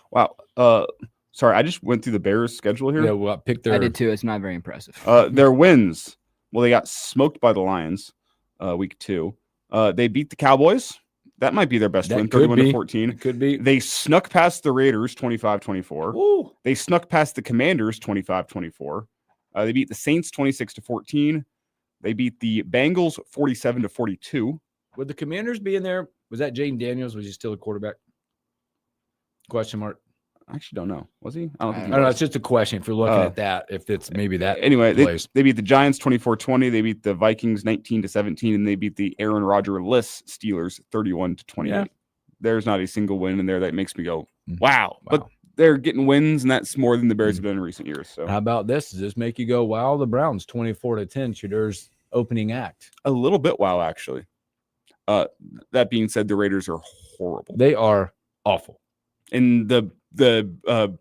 Wow. Sorry, I just went through the Bears' schedule here. Yeah, well, I did too. It's not very impressive. Their wins. Well, they got smoked by the Lions week 2. They beat the Cowboys. That might be their best win, 31-14. It could be. They snuck past the Raiders, 25-24. They snuck past the Commanders, 25-24. They beat the Saints, 26-14. They beat the Bengals, 47-42. Would the Commanders be in there? Was that Jaden Daniels? Was he still a quarterback? Question mark. I actually don't know. Was he? I don't know. It's just a question. If you're looking at that, if it's maybe that. Anyway, they beat the Giants 24-20. They beat the Vikings 19-17, and they beat the Aaron Rodgers-less Steelers 31-28. Yeah. There's not a single win in there that makes me go, wow. But they're getting wins, and that's more than the Bears have done in recent years. So how about this? Does this make you go, wow? The Browns 24-10. Shadur's opening act. A little bit wow, actually. That being said, the Raiders are horrible. They are awful. And the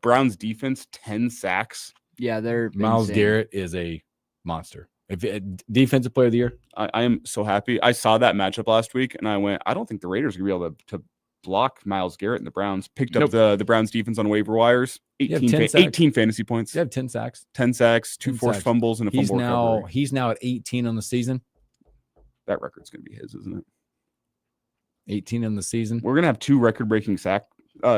Browns defense, 10 sacks. Yeah, they're Myles insane. Garrett is a monster. Defensive player of the year. I am so happy. I saw that matchup last week, and I went, I don't think the Raiders are going to be able to block Myles Garrett, and the Browns picked up the Browns defense on waiver wires. 18 fantasy points. You have 10 sacks. 10 sacks, 2 forced fumbles, and a fumble recovery. He's now at 18 on the season. That record's going to be his, isn't it? 18 in the season. We're going to have 2 record-breaking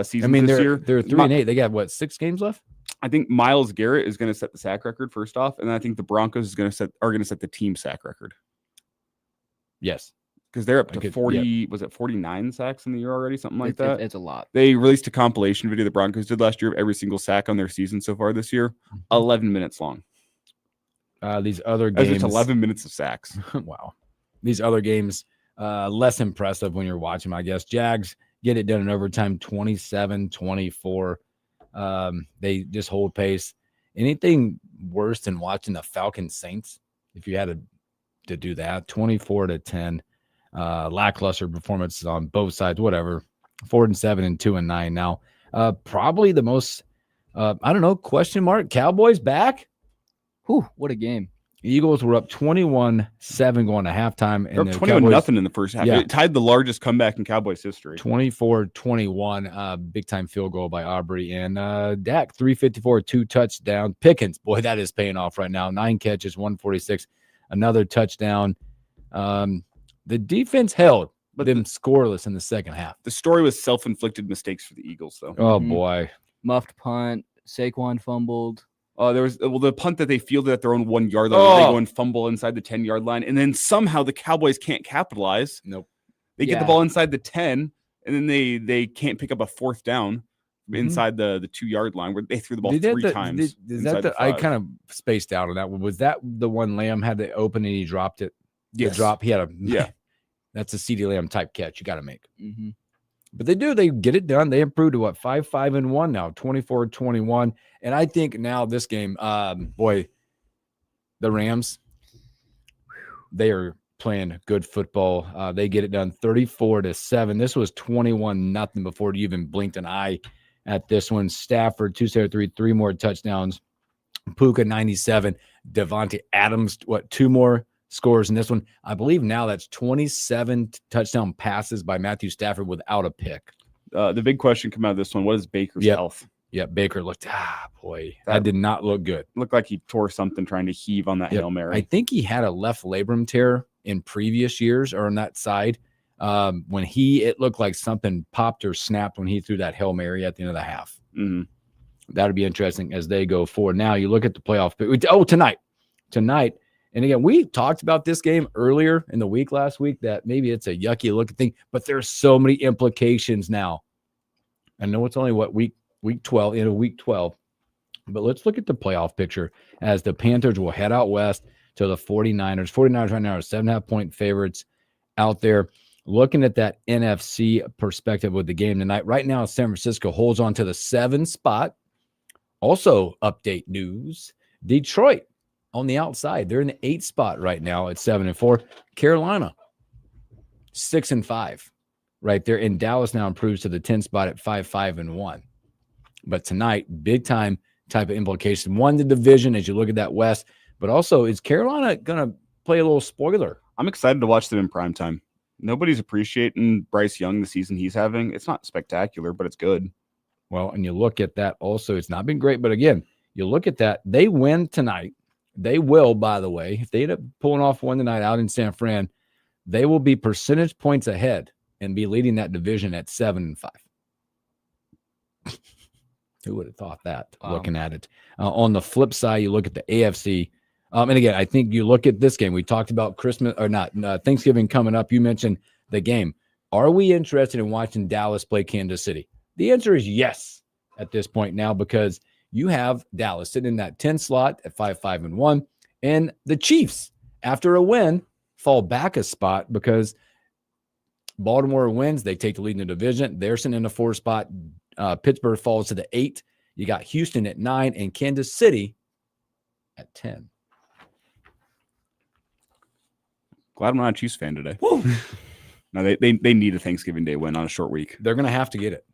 seasons I mean, this year. They're 3-8. They got what, 6 games left? I think Myles Garrett is going to set the sack record first off, and I think the Broncos are going to set the team sack record. Yes, because they're up to 40. Yeah. Was it 49 sacks in the year already? Something like that. It's a lot. They released a compilation video the Broncos did last year of every single sack on their season so far this year. 11 minutes long. These other games, it's 11 minutes of sacks. Wow. These other games, less impressive when you're watching them, I guess. Jags get it done in overtime, 27-24. They just hold pace. Anything worse than watching the Falcons Saints? If you had to do that, 24-10. Lackluster performances on both sides, whatever. 4-7 and 2-9 now. Probably the most, question mark. Cowboys back. Whew, what a game. Eagles were up 21-7 going to halftime. And 21-0 in the first half. Yeah. It tied the largest comeback in Cowboys history. 24-21, big-time field goal by Aubrey. And Dak, 354, 2 touchdowns. Pickens, boy, that is paying off right now. 9 catches, 146, another touchdown. The defense held, but them scoreless in the second half. The story was self-inflicted mistakes for the Eagles, though. Oh, boy. Muffed punt. Saquon fumbled. There was the punt that they fielded at their own 1 yard line. They go and fumble inside the 10-yard line, and then somehow the Cowboys can't capitalize. Nope. They get the ball inside the 10, and then they can't pick up a fourth down inside the 2-yard line where they threw the ball 3 times. I kind of spaced out on that one. Was that the one Lamb had to open and he dropped it? Yes. The drop. He had that's a CeeDee Lamb type catch you got to make. Mm-hmm. But they do. They get it done. They improved to 5-5-1 now, 24-21. And I think now this game, the Rams, they are playing good football. They get it done 34-7. This was 21-0 before you even blinked an eye at this one. Stafford, 273, 3 more touchdowns. Puka, 97. Devontae Adams, 2 more scores in this one. I believe now that's 27 touchdown passes by Matthew Stafford without a pick. The big question coming out of this one, what is Baker's health? Yeah, Baker looked, that did not look good. Looked like he tore something trying to heave on that Hail Mary. I think he had a left labrum tear in previous years or on that side. When it looked like something popped or snapped when he threw that Hail Mary at the end of the half. Mm-hmm. That'd be interesting as they go forward. Now you look at the playoff. Tonight. And again, we talked about this game earlier in the week last week that maybe it's a yucky looking thing, but there's so many implications now. I know it's only week 12, but let's look at the playoff picture as the Panthers will head out west to the 49ers. 49ers right now are 7.5-point favorites out there. Looking at that NFC perspective with the game tonight, right now San Francisco holds on to the 7 spot. Also, update news: Detroit on the outside. They're in the 8th spot right now at 7-4. Carolina, 6-5 right there. And Dallas now improves to the 10th spot at 5-1. But tonight, big time type of implication. Won the division as you look at that West, but also is Carolina going to play a little spoiler? I'm excited to watch them in primetime. Nobody's appreciating Bryce Young the season he's having. It's not spectacular, but it's good. Well, and you look at that also, it's not been great, but again, you look at that, they win tonight. They will, by the way, if they end up pulling off one tonight out in San Fran, they will be percentage points ahead and be leading that division at 7-5. Who would have thought that? Wow. Looking at it. On the flip side, you look at the AFC. And again, I think you look at this game. We talked about Thanksgiving coming up. You mentioned the game. Are we interested in watching Dallas play Kansas City? The answer is yes at this point now, because you have Dallas sitting in that 10 slot at 5-1, and the Chiefs, after a win, fall back a spot because Baltimore wins. They take the lead in the division. They're sitting in the 4 spot. Pittsburgh falls to the 8. You got Houston at 9 and Kansas City at 10. Glad I'm not a Chiefs fan today. No, they need a Thanksgiving Day win on a short week. They're going to have to get it.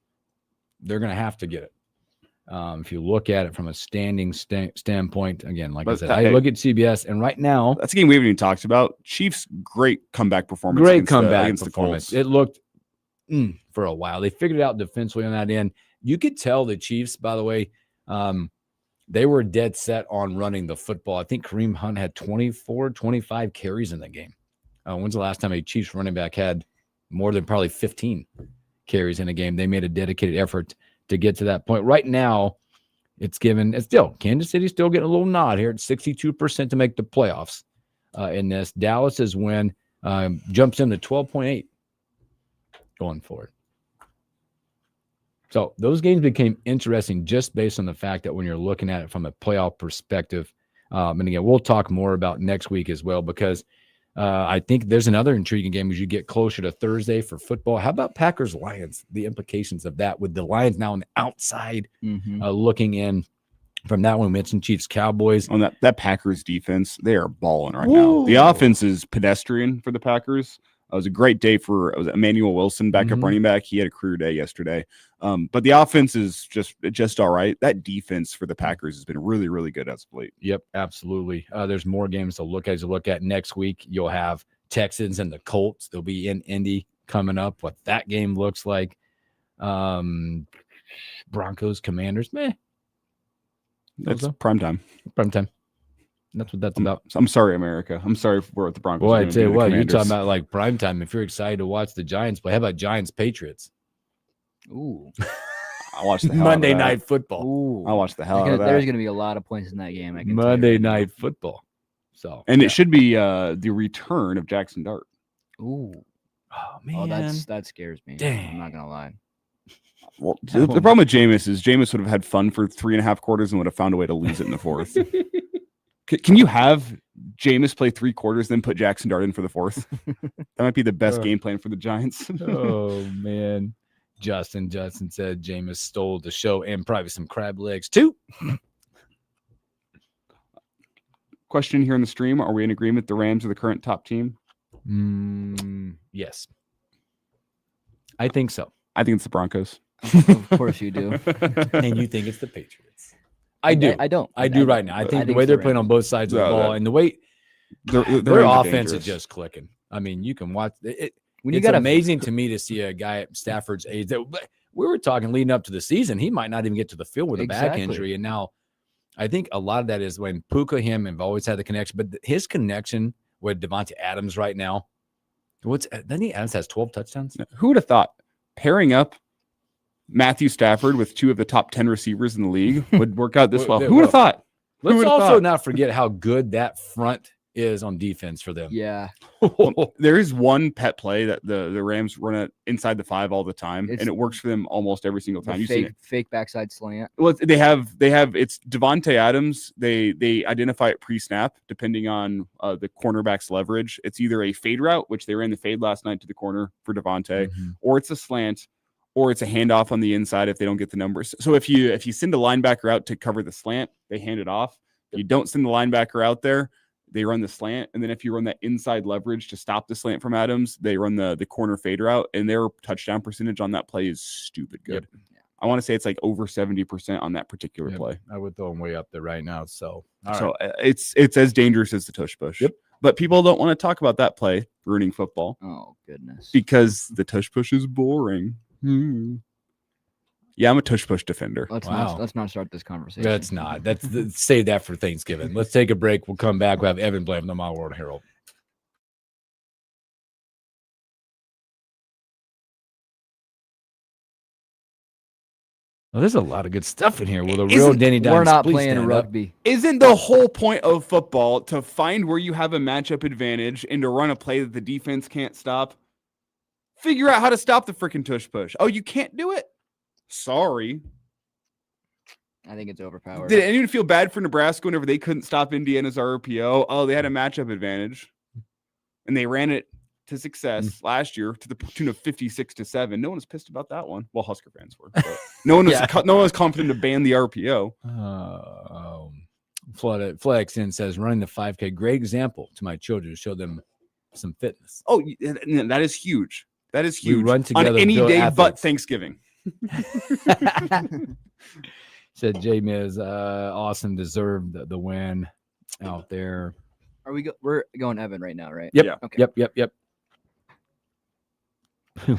If you look at it from a standing standpoint, again, like I said, I look at CBS, and right now, that's a game we haven't even talked about. Chiefs, great comeback performance. Against the Colts. It looked for a while. They figured it out defensively on that end. You could tell the Chiefs, by the way, they were dead set on running the football. I think Kareem Hunt had 24, 25 carries in the game. When's the last time a Chiefs running back had more than probably 15 carries in a game. They made a dedicated effort to get to that point. Right now, it's still Kansas City's still getting a little nod here at 62% to make the playoffs in this. Dallas's win jumps into 12.8 going forward. So those games became interesting just based on the fact that when you're looking at it from a playoff perspective, and again, we'll talk more about next week as well, because I think there's another intriguing game as you get closer to Thursday for football. How about Packers-Lions? The implications of that with the Lions now on the outside looking in from that one. We mentioned Chiefs-Cowboys. On that Packers defense, they are balling right now. The offense is pedestrian for the Packers. It was a great day for Emmanuel Wilson, backup running back. He had a career day yesterday. But the offense is just all right. That defense for the Packers has been really, really good as of late. Yep, absolutely. There's more games to look at next week. You'll have Texans and the Colts. They'll be in Indy coming up. What that game looks like. Broncos, Commanders, meh. That's primetime. Primetime. That's what that's about. I'm sorry, America. I'm sorry for what the Broncos. Boy, I tell you what, you're talking about like primetime. If you're excited to watch the Giants play, how about Giants Patriots? Ooh, I watched the hell Monday out of that. Night Football. Ooh, I watched the hell out of that. There's going to be a lot of points in that game. I can Monday Night Football. So, and it should be the return of Jackson Dart. Ooh, oh man, that scares me. Dang. I'm not gonna lie. Well, the problem with Jameis is Jameis would have had fun for 3.5 quarters and would have found a way to lose it in the fourth. Can you have Jameis play 3 quarters, then put Jackson Dart in for the fourth? That might be the best game plan for the Giants. Oh man, Justin said Jameis stole the show and probably some crab legs too. Question here in the stream: are we in agreement the Rams are the current top team? Yes, I think so. I think it's the Broncos. Of course you do. And you think it's the Patriots? I do. I don't. I do right now. I think the way they're playing on both sides of the ball and the way their offense is just clicking. I mean, you can watch it. It's amazing to me to see a guy at Stafford's age that we were talking leading up to the season. He might not even get to the field with a back injury. And now I think a lot of that is when Puka, him have always had the connection, but his connection with Devontae Adams right now. Adams has 12 touchdowns. Who would have thought pairing up Matthew Stafford with 2 of the top 10 receivers in the league would work out this well? Who would have thought? Let's also not forget how good that front is on defense for them. Yeah. Well, there is one pet play that the Rams run it inside the 5 all the time, and it works for them almost every single time. You've seen it. Fake backside slant. Well, they have it's Devontae Adams. They identify it pre-snap depending on the cornerback's leverage. It's either a fade route, which they ran the fade last night to the corner for Devontae, or it's a slant, or it's a handoff on the inside if they don't get the numbers. So if you send a linebacker out to cover the slant, they hand it off. If you don't send the linebacker out there, they run the slant. And then if you run that inside leverage to stop the slant from Adams, they run the corner fade route, and their touchdown percentage on that play is stupid good. Yep. I want to say it's like over 70% on that particular play. I would throw them way up there right now. So, it's as dangerous as the tush push. Yep. But people don't want to talk about that play ruining football. Oh, goodness. Because the tush push is boring. Yeah, I'm a tush push defender. Let's not start this conversation. That's not. Save that for Thanksgiving. Let's take a break. We'll come back. We'll have Evan Blam from the My World Herald. Well, there's a lot of good stuff in here. Well, the real Denny Dimes. We're not playing rugby. Isn't the whole point of football to find where you have a matchup advantage and to run a play that the defense can't stop? Figure out how to stop the freaking tush push. Oh, you can't do it? Sorry. I think it's overpowered. Did anyone feel bad for Nebraska whenever they couldn't stop Indiana's RPO? Oh, they had a matchup advantage. And they ran it to success last year to the tune of 56-7. No one was pissed about that one. Well, Husker fans were. But no one was confident to ban the RPO. Flex in says running the 5K, great example to my children to show them some fitness. Oh, that is huge. That is huge. We run together on any day but Thanksgiving. Said J Miz, awesome, deserved the win out there. We're going Evan right now, right? Yep. Yeah. Okay. Yep.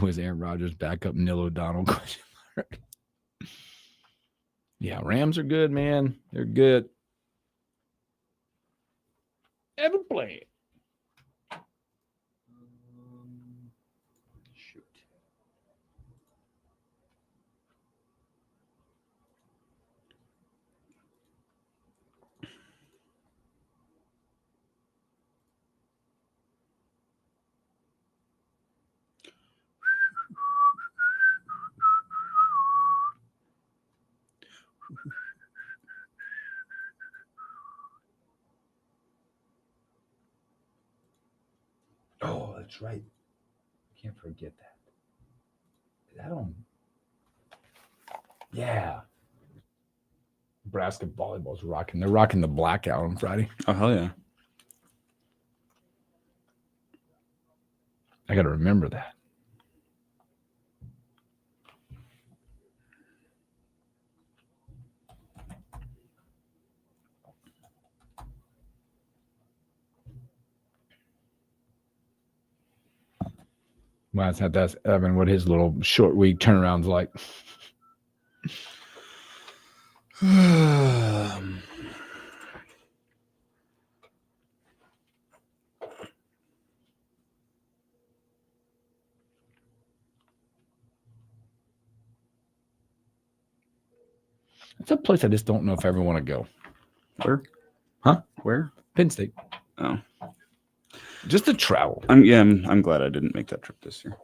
Was Aaron Rodgers backup Neil O'Donnell? Yeah, Rams are good, man. They're good. Evan play. that's right. Can't forget that. Is that on? Yeah. Nebraska volleyball's rocking. They're rocking the blackout on Friday. Oh, hell yeah. I got to remember that. Well, that's Evan, what his little short week turnaround's like. It's a place I just don't know if I ever want to go. Where? Huh? Where? Penn State. Oh. Just to travel. I'm glad I didn't make that trip this year.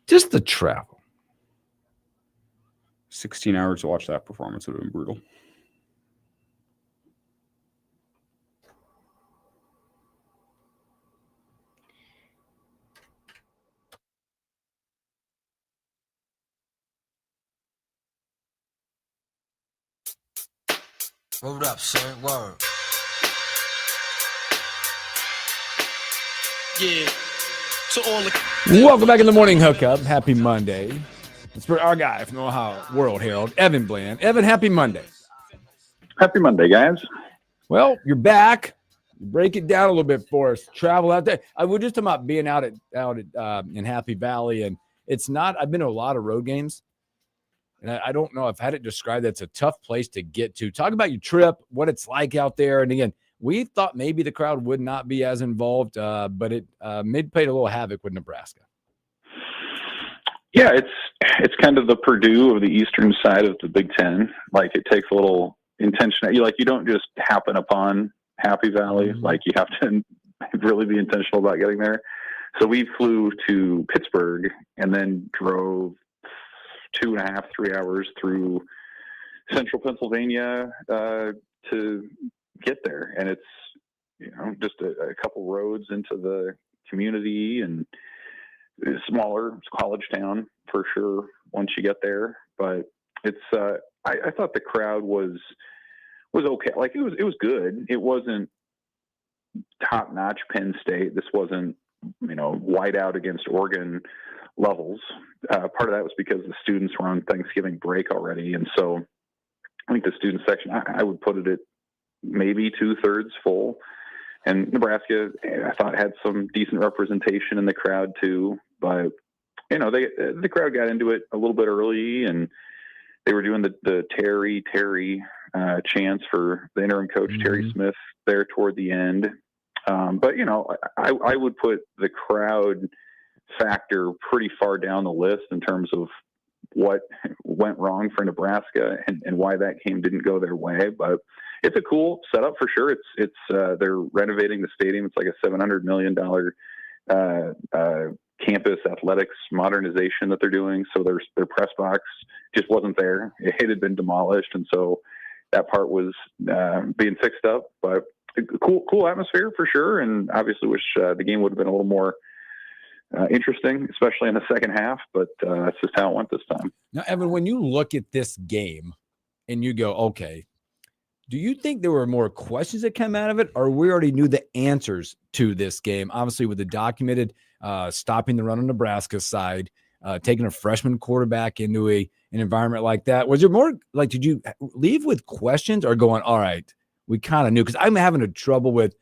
Just to travel. 16 hours to watch that performance would have been brutal. Word up, son. Word. Yeah. To all the Welcome back in the morning hookup. Happy Monday. It's for our guy from the Ohio World Herald, Evan Bland. Evan, happy Monday. Happy Monday, guys. Well, you're back. Break it down a little bit for us. Travel out there. We're just talking about being out at in Happy Valley, and it's not. I've been to a lot of road games, and I don't know. I've had it described. That's a tough place to get to. Talk about your trip, what it's like out there, and again, we thought maybe the crowd would not be as involved, but it played a little havoc with Nebraska. Yeah, it's kind of the Purdue of the eastern side of the Big Ten. Like, it takes a little intention. You don't just happen upon Happy Valley. Mm-hmm. Like, you have to really be intentional about getting there. So we flew to Pittsburgh and then drove 2.5, 3 hours through central Pennsylvania to get there. And it's, just a couple roads into the community, and smaller college town for sure once you get there. But it's I thought the crowd was okay. Like, it was good. It wasn't top notch Penn State. This wasn't white out against Oregon levels. Part of that was because the students were on Thanksgiving break already, and so I think the student section, I would put it at maybe 2/3 full. And Nebraska, I thought, had some decent representation in the crowd too. But the crowd got into it a little bit early, and they were doing the Terry chants for the interim coach, mm-hmm. Terry Smith, there toward the end. But I would put the crowd factor pretty far down the list in terms of what went wrong for Nebraska and why that game didn't go their way. But it's a cool setup for sure. It's they're renovating the stadium. It's like a $700 million campus athletics modernization that they're doing. So their press box just wasn't there. It had been demolished, and so that part was being fixed up. But cool atmosphere for sure. And obviously wish the game would have been a little more interesting, especially in the second half. But that's just how it went this time. Now, Evan, when you look at this game and you go, okay, do you think there were more questions that come out of it, or we already knew the answers to this game? Obviously, with the documented stopping the run on Nebraska's side, taking a freshman quarterback into an environment like that. Was there more, like, did you leave with questions or going, all right, we kind of knew? Because I'm having a trouble with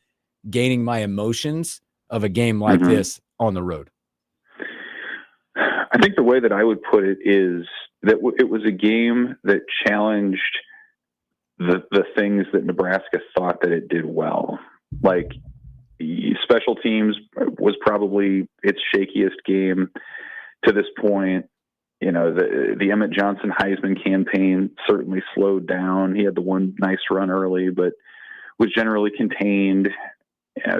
gaining my emotions of a game like mm-hmm. this on the road. I think the way that I would put it is that it was a game that challenged the things that Nebraska thought that it did well. Like, special teams was probably its shakiest game to this point. The Emmett Johnson Heisman campaign certainly slowed down. He had the one nice run early, but was generally contained.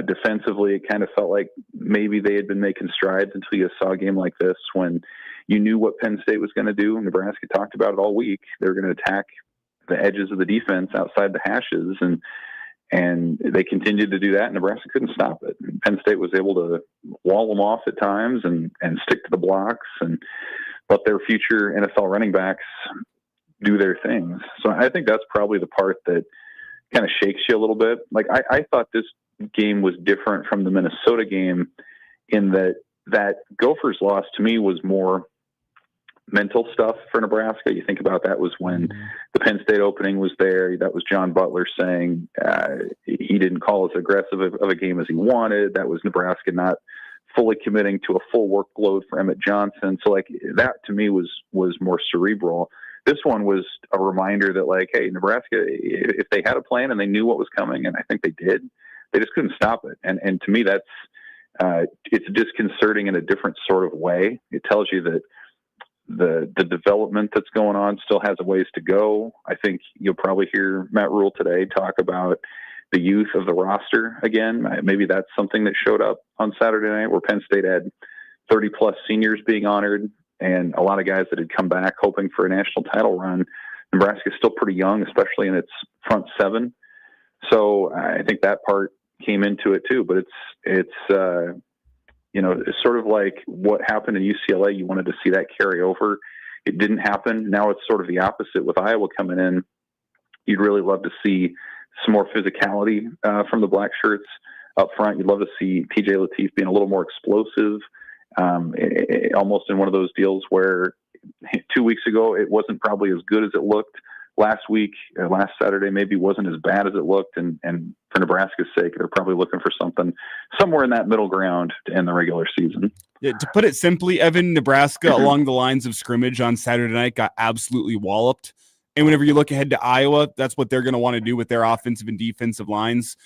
Defensively, it kind of felt like maybe they had been making strides until you saw a game like this, when you knew what Penn State was going to do. Nebraska talked about it all week. They were going to attack the edges of the defense outside the hashes, and And they continued to do that, and Nebraska couldn't stop it. And Penn State was able to wall them off at times and stick to the blocks and let their future NFL running backs do their things. So I think that's probably the part that kind of shakes you a little bit. Like I thought this game was different from the Minnesota game in that Gophers loss to me was more mental stuff for Nebraska. You think about that was when the Penn State opening was there. That was John Butler saying he didn't call as aggressive of a game as he wanted. That was Nebraska not fully committing to a full workload for Emmett Johnson. So like that to me was more cerebral. This one was a reminder that like, hey, Nebraska, if they had a plan and they knew what was coming, and I think they did, they just couldn't stop it. And to me, that's it's disconcerting in a different sort of way. It tells you that the development that's going on still has a ways to go. I think you'll probably hear Matt Rule today talk about the youth of the roster again. Maybe that's something that showed up on Saturday night where Penn State had 30 plus seniors being honored and a lot of guys that had come back hoping for a national title run. Nebraska is still pretty young, especially in its front seven. So I think that part came into it too, but it's sort of like what happened in UCLA. You wanted to see that carry over. It didn't happen. Now it's sort of the opposite with Iowa coming in. You'd really love to see some more physicality from the black shirts up front. You'd love to see TJ Lateef being a little more explosive, almost in one of those deals where 2 weeks ago it wasn't probably as good as it looked. Last Saturday maybe wasn't as bad as it looked, and for Nebraska's sake, they're probably looking for something somewhere in that middle ground to end the regular season. Yeah, to put it simply, Evan, Nebraska along the lines of scrimmage on Saturday night got absolutely walloped. And whenever you look ahead to Iowa, that's what they're going to want to do with their offensive and defensive lines.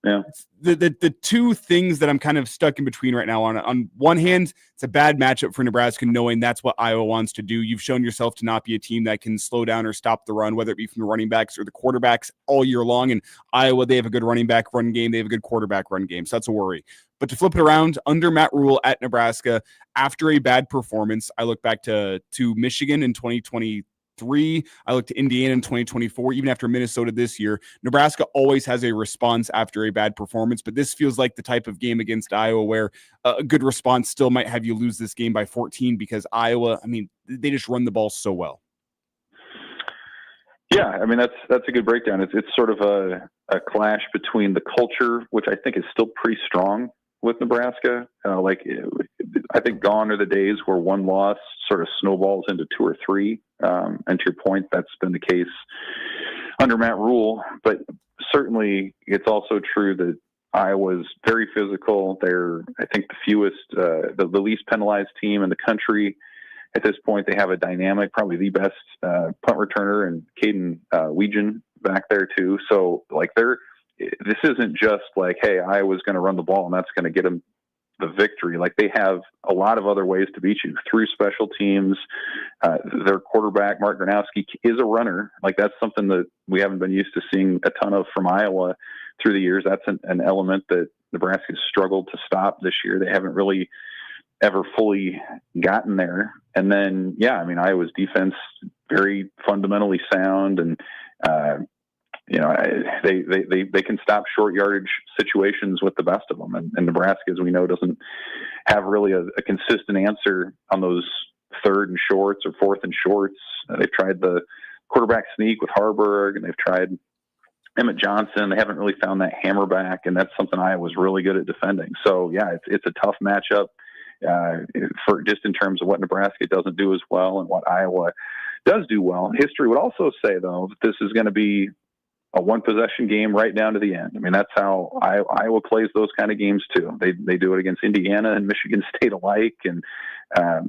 Yeah. The two things that I'm kind of stuck in between right now, on one hand, it's a bad matchup for Nebraska, knowing that's what Iowa wants to do. You've shown yourself to not be a team that can slow down or stop the run, whether it be from the running backs or the quarterbacks all year long. And Iowa, they have a good running back run game. They have a good quarterback run game. So that's a worry. But to flip it around, under Matt Rule at Nebraska, after a bad performance, I look back to Michigan in 2023. I look to Indiana in 2024, even after Minnesota this year. Nebraska always has a response after a bad performance, but this feels like the type of game against Iowa where a good response still might have you lose this game by 14 because Iowa, I mean, they just run the ball so well. Yeah, I mean, that's a good breakdown. It's sort of a clash between the culture, which I think is still pretty strong with Nebraska. I think gone are the days where one loss sort of snowballs into two or three. And to your point, that's been the case under Matt Rule. But certainly it's also true that Iowa's very physical. They're, I think, the least penalized team in the country. At this point, they have a dynamic, probably the best punt returner, and Caden Weegan back there too. So this isn't just like, hey, Iowa's going to run the ball and that's going to get them the victory. Like, they have a lot of other ways to beat you through special teams. Their quarterback, Mark Gronowski, is a runner. Like, that's something that we haven't been used to seeing a ton of from Iowa through the years. That's an element that Nebraska's struggled to stop this year. They haven't really ever fully gotten there. And then, yeah, I mean, Iowa's defense, very fundamentally sound, and they can stop short yardage situations with the best of them. And Nebraska, as we know, doesn't have really a consistent answer on those third and shorts or fourth and shorts. They've tried the quarterback sneak with Harburg, and they've tried Emmett Johnson. They haven't really found that hammer back, and that's something Iowa's really good at defending. So yeah, it's a tough matchup for just in terms of what Nebraska doesn't do as well and what Iowa does do well. History would also say, though, that this is going to be a one-possession game right down to the end. I mean, that's how Iowa plays those kind of games too. They do it against Indiana and Michigan State alike, and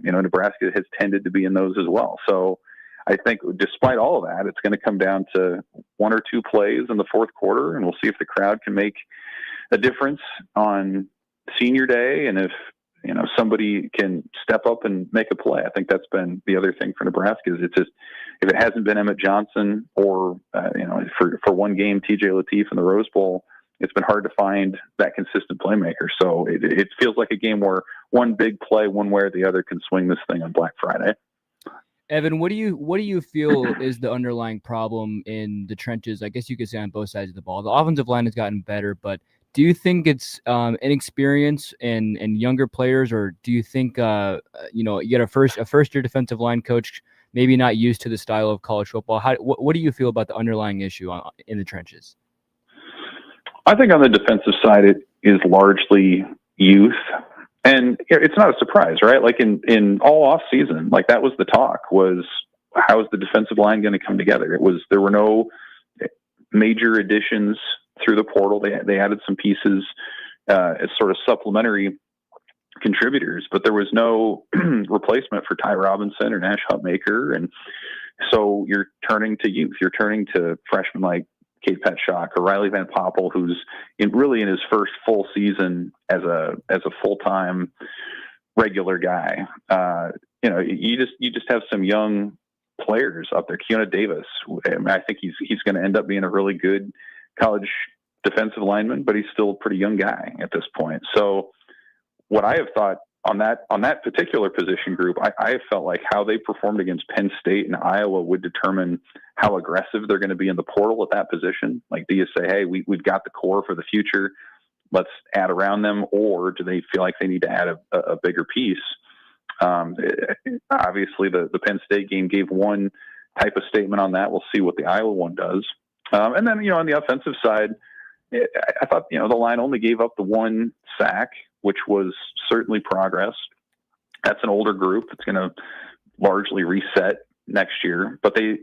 Nebraska has tended to be in those as well. So I think despite all of that, it's going to come down to one or two plays in the fourth quarter, and we'll see if the crowd can make a difference on Senior Day, and if somebody can step up and make a play. I think that's been the other thing for Nebraska. Is it's just, if it hasn't been Emmett Johnson or for one game TJ Lateef in the Rose Bowl, it's been hard to find that consistent playmaker. So it feels like a game where one big play, one way or the other, can swing this thing on Black Friday. Evan, what do you feel is the underlying problem in the trenches? I guess you could say on both sides of the ball. The offensive line has gotten better, but do you think it's inexperience and younger players, or do you think you get a first year defensive line coach maybe not used to the style of college football? What do you feel about the underlying issue in the trenches? I think on the defensive side, it is largely youth. And it's not a surprise, right? Like in all off season, like that was the talk, was how is the defensive line going to come together? There were no major additions through the portal. They added some pieces as sort of supplementary contributors, but there was no replacement for Ty Robinson or Nash Hutmaker. And so you're turning to youth. You're turning to freshmen like Kate Petshock or Riley Van Poppel, who's really in his first full season as a full-time regular guy. You just have some young players up there. Keona Davis, I think he's going to end up being a really good college defensive lineman, but he's still a pretty young guy at this point. So what I have thought on that particular position group, I have felt like how they performed against Penn State and Iowa would determine how aggressive they're going to be in the portal at that position. Like, do you say, hey, we've got the core for the future, let's add around them, or do they feel like they need to add a bigger piece? Obviously, the Penn State game gave one type of statement on that. We'll see what the Iowa one does. And then, on the offensive side, I thought, the line only gave up the one sack, which was certainly progress. That's an older group. It's going to largely reset next year, but they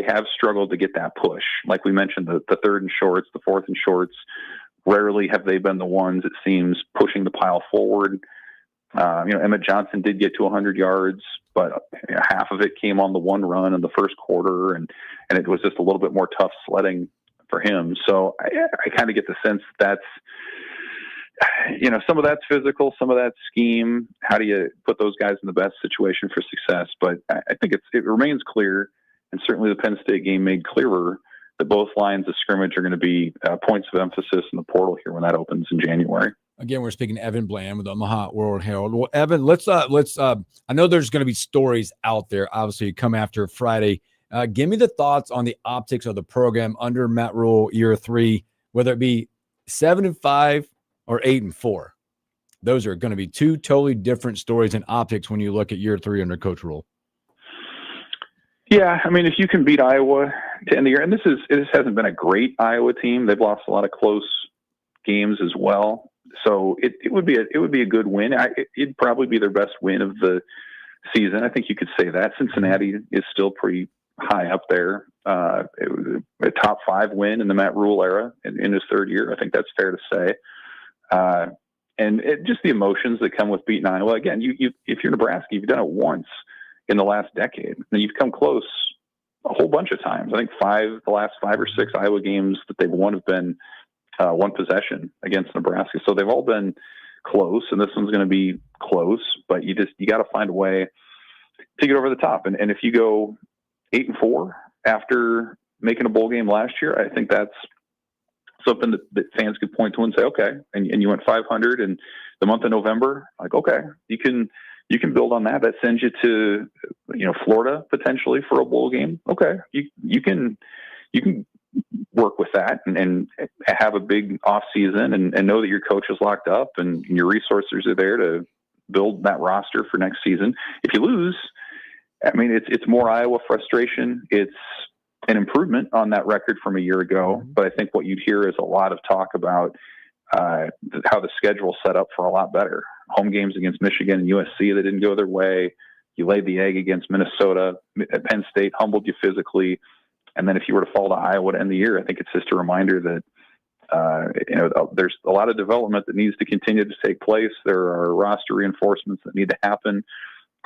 have struggled to get that push. Like we mentioned, the third and shorts, the fourth and shorts, rarely have they been the ones, it seems, pushing the pile forward. Emmett Johnson did get to 100 yards, but half of it came on the one run in the first quarter, and it was just a little bit more tough sledding for him. So I kind of get the sense that's, some of that's physical, some of that's scheme. How do you put those guys in the best situation for success? But I think it remains clear, and certainly the Penn State game made clearer, that both lines of scrimmage are going to be points of emphasis in the portal here when that opens in January. Again, we're speaking to Evan Bland with the Omaha World Herald. Well, Evan, let's I know there's going to be stories out there, obviously, come after Friday. Give me the thoughts on the optics of the program under Matt Rule year 3, whether it be 7-5 or 8-4. Those are going to be two totally different stories in optics when you look at year 3 under Coach Rule. Yeah, I mean, if you can beat Iowa to end the year, and this hasn't been a great Iowa team. They've lost a lot of close games as well. So it would be a good win. It'd probably be their best win of the season. I think you could say that. Cincinnati is still pretty high up there. It was a top 5 win in the Matt Rule era in his third year. I think that's fair to say. And just the emotions that come with beating Iowa. Again, if you're Nebraska, you've done it once in the last decade, and you've come close a whole bunch of times. I think the last 5 or 6 Iowa games that they've won have been one possession against Nebraska. So they've all been close, and this one's going to be close, but you got to find a way to get over the top. And if you go 8-4 after making a bowl game last year, I think that's something that fans could point to and say, okay, and you went 500 in the month of November, like, okay, you can build on that. That sends you to, Florida potentially for a bowl game. Okay. You can work with that and have a big off season and know that your coach is locked up and your resources are there to build that roster for next season. If you lose, I mean, it's more Iowa frustration. It's an improvement on that record from a year ago, but I think what you'd hear is a lot of talk about how the schedule set up for a lot better. Home games against Michigan and USC that didn't go their way. You laid the egg against Minnesota. Penn State humbled you physically. And then if you were to fall to Iowa to end the year, I think it's just a reminder that there's a lot of development that needs to continue to take place. There are roster reinforcements that need to happen.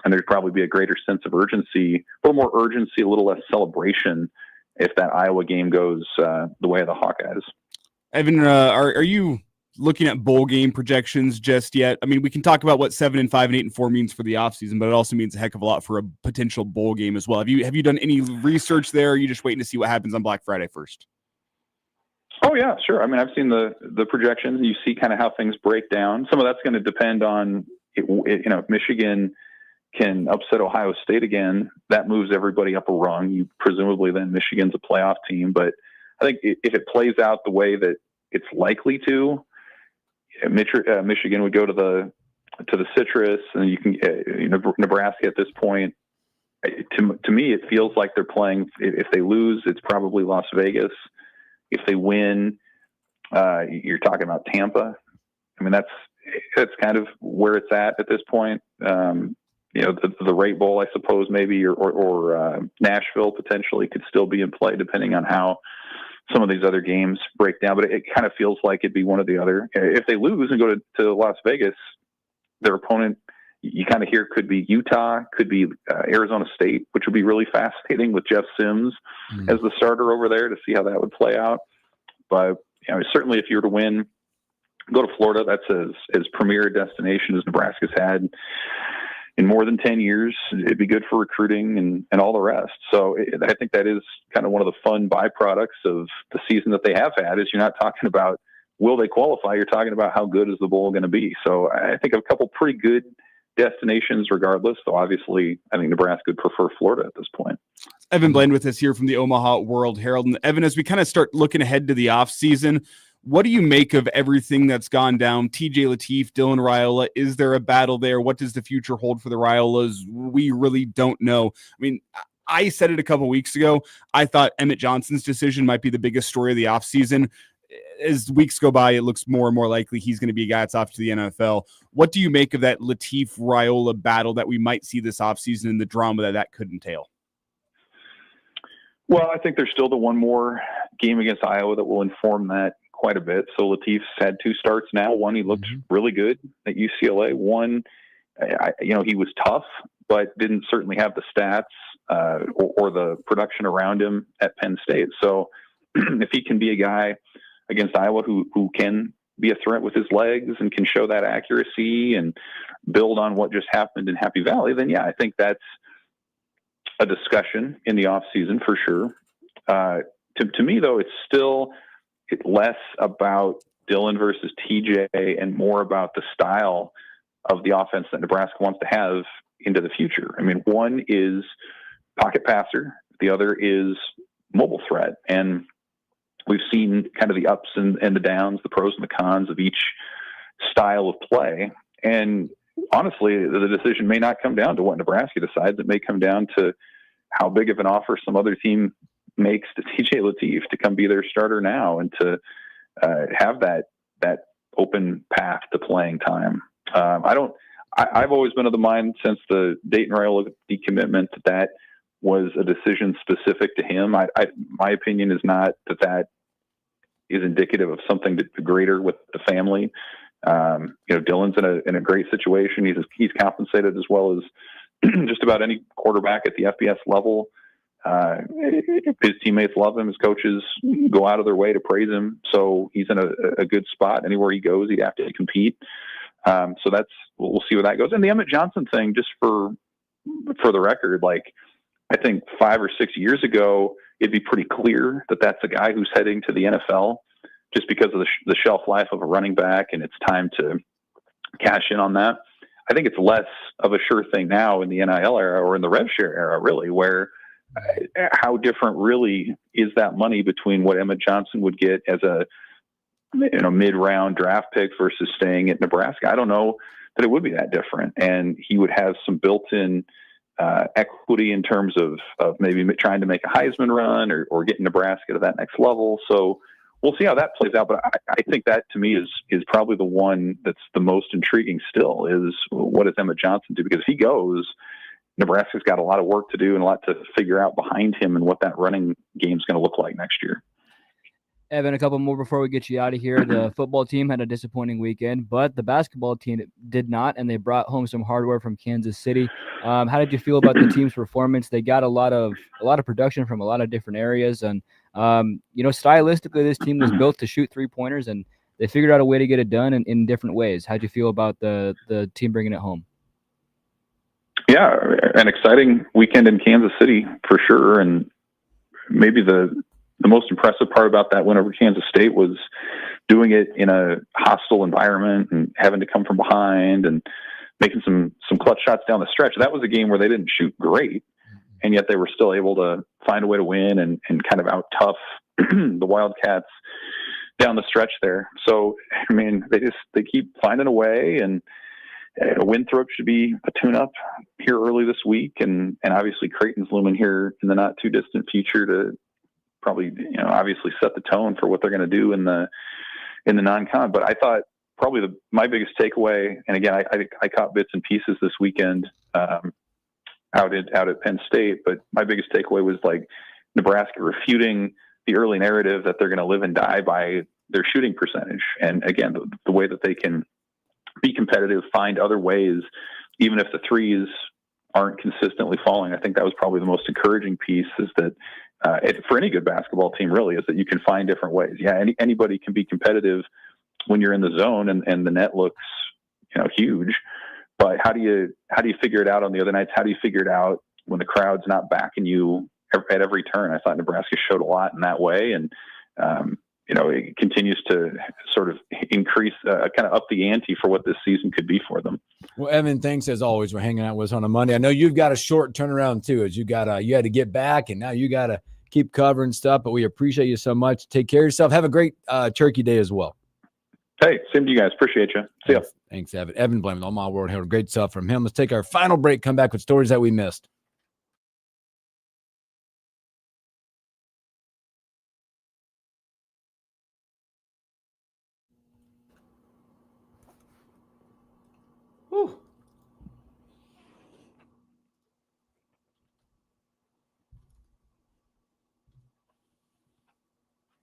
And there'd probably be a greater sense of urgency, a little more urgency, a little less celebration if that Iowa game goes the way of the Hawkeyes. Evan, are you looking at bowl game projections just yet? I mean, we can talk about what 7-5 and 8-4 means for the offseason, but it also means a heck of a lot for a potential bowl game as well. Have you done any research there? Or are you just waiting to see what happens on Black Friday first? Oh yeah, sure. I mean, I've seen the projections, and you see kind of how things break down. Some of that's going to depend on, if Michigan can upset Ohio State again, that moves everybody up a rung. You presumably then Michigan's a playoff team, but I think if it plays out the way that it's likely to, Michigan would go to the Citrus, and you can Nebraska at this point. To me, it feels like they're playing. If they lose, it's probably Las Vegas. If they win, you're talking about Tampa. I mean, that's kind of where it's at this point. The Rate Bowl, I suppose, maybe, or Nashville potentially could still be in play depending on how some of these other games break down. But it kind of feels like it'd be one or the other. If they lose and go to Las Vegas, their opponent, you kind of hear, could be Utah, could be Arizona State, which would be really fascinating with Jeff Sims as the starter over there to see how that would play out. But certainly if you were to win, go to Florida. That's as premier a destination as Nebraska's had in more than 10 years. It'd be good for recruiting and all the rest. So I think that is kind of one of the fun byproducts of the season that they have had, is you're not talking about will they qualify, you're talking about how good is the bowl going to be. So I think a couple pretty good destinations regardless, though obviously I think Nebraska would prefer Florida at this point. Evan Bland with us here from the Omaha World Herald. And Evan, as we kind of start looking ahead to the off season, what do you make of everything that's gone down? TJ Lateef, Dylan Raiola, is there a battle there? What does the future hold for the Raiolas? We really don't know. I mean, I said it a couple weeks ago. I thought Emmett Johnson's decision might be the biggest story of the offseason. As weeks go by, it looks more and more likely he's going to be a guy that's off to the NFL. What do you make of that Lateef-Raiola battle that we might see this offseason and the drama that could entail? Well, I think there's still the one more game against Iowa that will inform that quite a bit. So Lateef's had 2 starts now. One, he looked really good at UCLA. One, he was tough, but didn't certainly have the stats or the production around him at Penn State. So if he can be a guy against Iowa who can be a threat with his legs and can show that accuracy and build on what just happened in Happy Valley, then yeah, I think that's a discussion in the offseason for sure. To me, though, it's still less about Dylan versus TJ and more about the style of the offense that Nebraska wants to have into the future. I mean, one is pocket passer, the other is mobile threat. And we've seen kind of the ups and the downs, the pros and the cons of each style of play. And honestly, the decision may not come down to what Nebraska decides. It may come down to how big of an offer some other team makes to TJ Lateef to come be their starter now and to have that open path to playing time. I've always been of the mind since the Dayton Raiola decommitment that was a decision specific to him. My opinion is not that is indicative of something greater with the family. Dylan's in a great situation. He's compensated as well as just about any quarterback at the FBS level. His teammates love him. His coaches go out of their way to praise him. So he's in a good spot. Anywhere he goes, he'd have to compete. So we'll see where that goes. And the Emmett Johnson thing, just for the record, I think 5 or 6 years ago, it'd be pretty clear that that's a guy who's heading to the NFL just because of the shelf life of a running back, and it's time to cash in on that. I think it's less of a sure thing now in the NIL era or in the rev share era, really, where how different really is that money between what Emmett Johnson would get as a mid-round draft pick versus staying at Nebraska. I don't know that it would be that different, and he would have some built-in equity in terms of maybe trying to make a Heisman run or getting Nebraska to that next level. So we'll see how that plays out. But I think that to me is probably the one that's the most intriguing still is what does Emmett Johnson do? Because if he goes, Nebraska's got a lot of work to do and a lot to figure out behind him and what that running game is going to look like next year. Evan, a couple more before we get you out of here. The football team had a disappointing weekend, but the basketball team did not, and they brought home some hardware from Kansas City. How did you feel about the team's performance? They got a lot of production from a lot of different areas, and stylistically, this team was built to shoot 3-pointers, and they figured out a way to get it done in different ways. How did you feel about the team bringing it home? Yeah, an exciting weekend in Kansas City for sure, and maybe the most impressive part about that win over Kansas State was doing it in a hostile environment and having to come from behind and making some clutch shots down the stretch. That was a game where they didn't shoot great, and yet they were still able to find a way to win and kind of out tough the Wildcats down the stretch there. So, I mean, they keep finding a way, and Winthrop should be a tune-up here early this week, and obviously Creighton's looming here in the not too distant future to probably, obviously set the tone for what they're going to do in the non-con. But I thought probably my biggest takeaway, and again, I caught bits and pieces this weekend out at Penn State, but my biggest takeaway was like Nebraska refuting the early narrative that they're going to live and die by their shooting percentage. And again, the way that they can be competitive, find other ways, even if the threes aren't consistently falling. I think that was probably the most encouraging piece, is that for any good basketball team really, is that you can find different ways. Yeah, anybody can be competitive when you're in the zone and the net looks, huge. But how do you figure it out on the other nights? How do you figure it out when the crowd's not backing you at every turn? I thought Nebraska showed a lot in that way, and it continues to sort of increase, kind of up the ante for what this season could be for them. Well, Evan, thanks as always for hanging out with us on a Monday. I know you've got a short turnaround too, as you had to get back, and now you got to keep covering stuff. But we appreciate you so much. Take care of yourself. Have a great Turkey Day as well. Hey, same to you guys. Appreciate you. See ya. Thanks, Evan. Evan Blaine, on My World Herald. Great stuff from him. Let's take our final break. Come back with stories that we missed. Whew.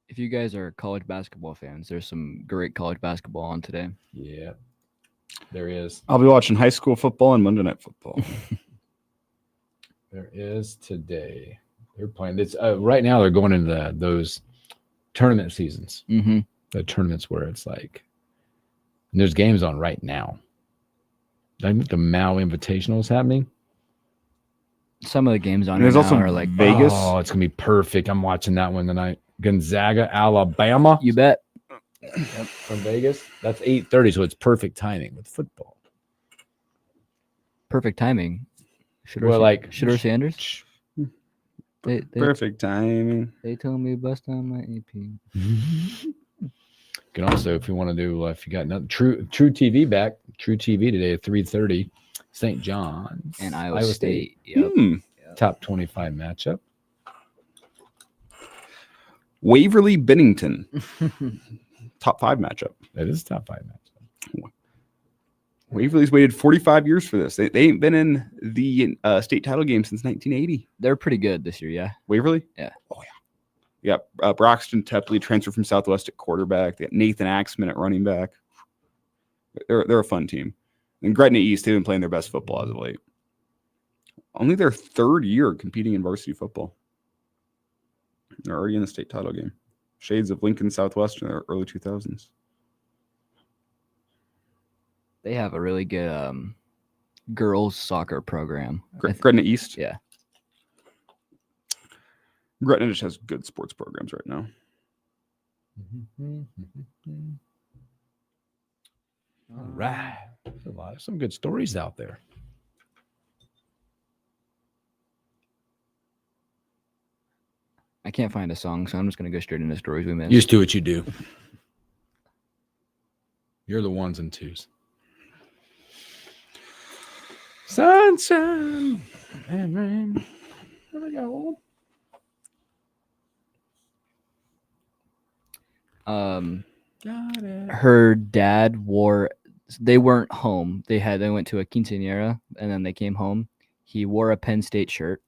If you guys are college basketball fans, there's some great college basketball on today. Yeah, there is. I'll be watching high school football and Monday Night Football. There is today. They're playing this right now. They're going into those tournament seasons. Mm-hmm. The tournaments where it's like, and there's games on right now. I think the Mao Invitational is happening. Some of the games on there's right also now are like Vegas. Oh, it's gonna be perfect. I'm watching that one tonight. Gonzaga, Alabama. You bet. Yep, from Vegas. That's 8:30, so it's perfect timing with football. Perfect timing. Shedeur Sanders. They, Perfect timing. They told me to bust on my AP. You can also, if you want to do, if you got nothing, True TV back. True TV today at 3:30. St. John's and Iowa State. Yep. Top 25 matchup. Waverly Bennington. Top 5 matchup. That is top 5 matchup. Waverly's waited 45 years for this. They ain't been in the state title game since 1980. They're pretty good this year, yeah. Waverly? Yeah. Oh, yeah. Yeah, Broxton Tepley transferred from Southwest at quarterback. They got Nathan Axman at running back. They're a fun team. And Gretna East, they've been playing their best football as of late. Only their 3rd year competing in varsity football. They're already in the state title game. Shades of Lincoln Southwestern in the early 2000s. They have a really good girls soccer program. Gretna East? Yeah. Gretna just has good sports programs right now. All right. There's some good stories out there. I can't find a song, so I'm just going to go straight into stories we missed. You just do what you do. You're the ones and twos. Sunshine and rain. There we go. Got it. Her dad they weren't home. They went to a quinceañera and then they came home. He wore a Penn State shirt.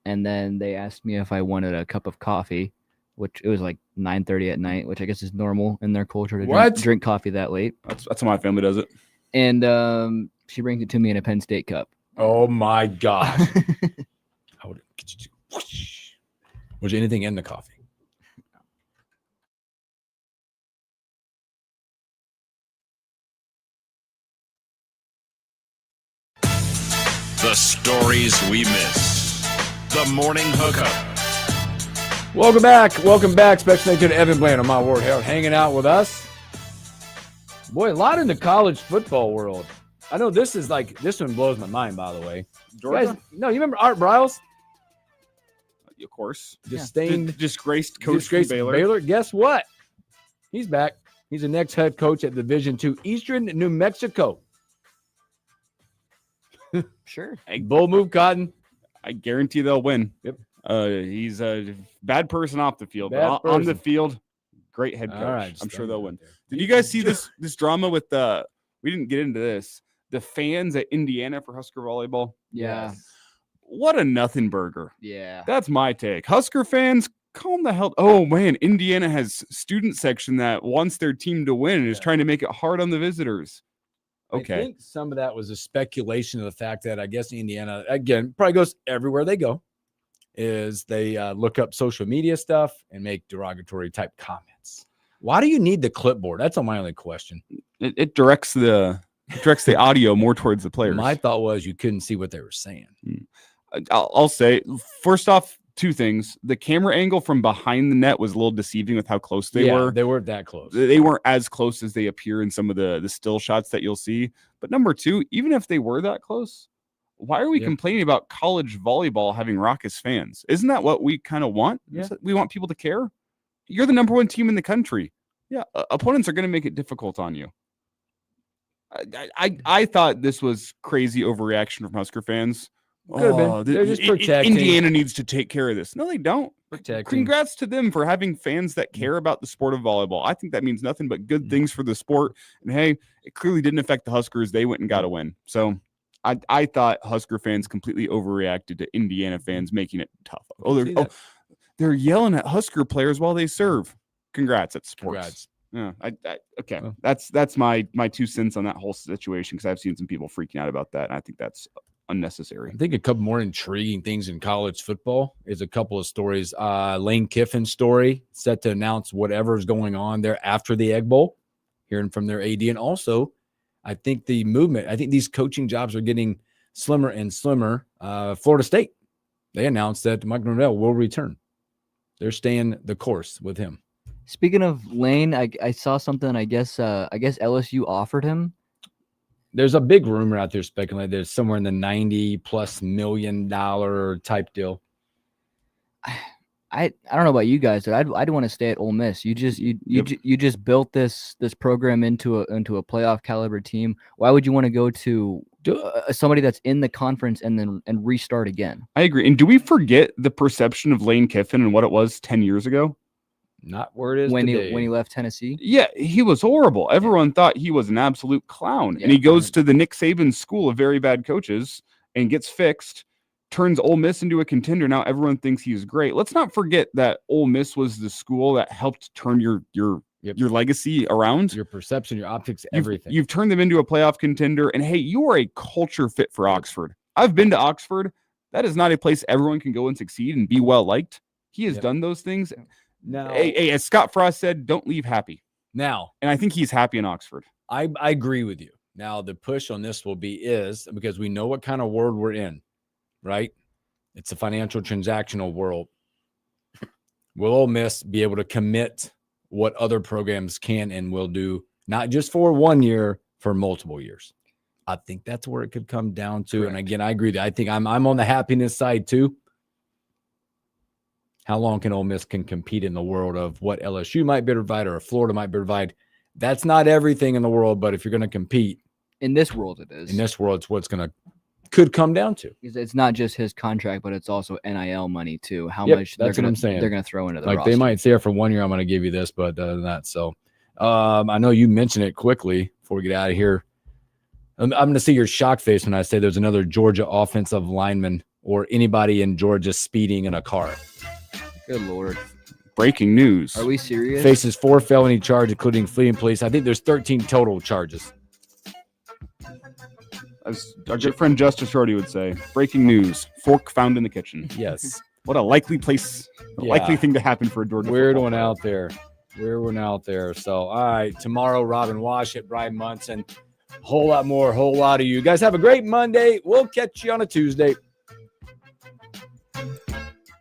And then they asked me if I wanted a cup of coffee, which it was like 9:30 at night, which I guess is normal in their culture to drink coffee that late. That's how my family does it. And she brings it to me in a Penn State cup. Oh my gosh. Was there anything in the coffee? The stories we miss. The Morning Hookup. Welcome back. Special thank you to Evan Blaine on My World Herald hanging out with us. Boy, a lot in the college football world. I know this one blows my mind, by the way. Georgia? Guys, no, you remember Art Briles? Of course. Disgraced coach from Baylor. Guess what? He's back. He's the next head coach at Division II, Eastern New Mexico. Sure. Bull move, Cotton. I guarantee they'll win. Yep. He's a bad person off the field, Bad but on the person. field, great head coach. All right, I'm just sure they'll win. there. Did you guys see this drama with we didn't get into this, the fans at Indiana for Husker volleyball? Yeah. What a nothing burger. Yeah. That's my take. Husker fans, calm the hell. Oh man, Indiana has student section that wants their team to win and is trying to make it hard on the visitors. Okay. I think some of that was a speculation of the fact that I guess Indiana, again, probably goes everywhere they go, is they look up social media stuff and make derogatory type comments. Why do you need the clipboard? That's my only question. It directs the audio more towards the players. My thought was you couldn't see what they were saying. I'll say, first off, two things. The camera angle from behind the net was a little deceiving with how close they were. They weren't that close. They weren't as close as they appear in some of the still shots that you'll see. But number two, even if they were that close, why are we complaining about college volleyball having raucous fans? Isn't that what we kind of want? Yeah. We want people to care. You're the number one team in the country. Yeah, opponents are going to make it difficult on you. I thought this was crazy overreaction from Husker fans. They're just protecting. Indiana needs to take care of this. No, they don't. Protecting. Congrats to them for having fans that care about the sport of volleyball. I think that means nothing but good things for the sport. And hey, it clearly didn't affect the Huskers. They went and got a win. So I thought Husker fans completely overreacted to Indiana fans making it tough. They're yelling at Husker players while they serve. Congrats at sports. Congrats. Yeah, okay. That's my 2 cents on that whole situation, because I've seen some people freaking out about that, and I think that's unnecessary. I think a couple more intriguing things in college football is a couple of stories. Lane Kiffin's story, set to announce whatever's going on there after the Egg Bowl, hearing from their AD. And also, I think the movement, I think these coaching jobs are getting slimmer and slimmer. Florida State, they announced that Mike Norvell will return. They're staying the course with him. Speaking of Lane, I saw something. I guess LSU offered him. There's a big rumor out there speculating there's somewhere in the $90+ million type deal. I don't know about you guys, but I'd want to stay at Ole Miss. You just built this program into a playoff caliber team. Why would you want to go to somebody that's in the conference and restart again? I agree. And do we forget the perception of Lane Kiffin and what it was 10 years ago? Not where it is when today. he left Tennessee. Yeah, he was horrible. Everyone thought he was an absolute clown. Yeah, and he goes to the Nick Saban school of very bad coaches and gets fixed, turns Ole Miss into a contender. Now everyone thinks he's great. Let's not forget that Ole Miss was the school that helped turn your legacy around. Your perception, your optics, everything. You've turned them into a playoff contender. And hey, you are a culture fit for Oxford. I've been to Oxford. That is not a place everyone can go and succeed and be well liked. He has done those things. Now, hey, as Scott Frost said, don't leave happy. Now, and I think he's happy in Oxford. I agree with you. Now, the push on this will be because we know what kind of world we're in, right? It's a financial transactional world. Will Ole Miss be able to commit what other programs can and will do, not just for 1 year, for multiple years? I think that's where it could come down to. Correct. And again, I agree. I think I'm on the happiness side too. How long can Ole Miss can compete in the world of what LSU might be provide or Florida might provide? That's not everything in the world, but if you're going to compete in this world, it is. In this world, it's what's could come down to. It's not just his contract, but it's also NIL money too. How much that's what I'm saying. They're going to throw into the roster. roster. They might say for 1 year, I'm going to give you this, but other than that. So I know you mentioned it quickly before we get out of here. I'm going to see your shock face when I say there's another Georgia offensive lineman or anybody in Georgia speeding in a car. Good Lord. Breaking news. Are we serious? Faces 4 felony charges, including fleeing police. I think there's 13 total charges. As our good friend Justice Rhodey would say, breaking news, fork found in the kitchen. Yes. What a likely place, likely thing to happen for a Georgia. Weird one out there. So, all right, tomorrow, Robin Washut, Brian Munson, whole lot more, whole lot of you. Guys have a great Monday. We'll catch you on a Tuesday.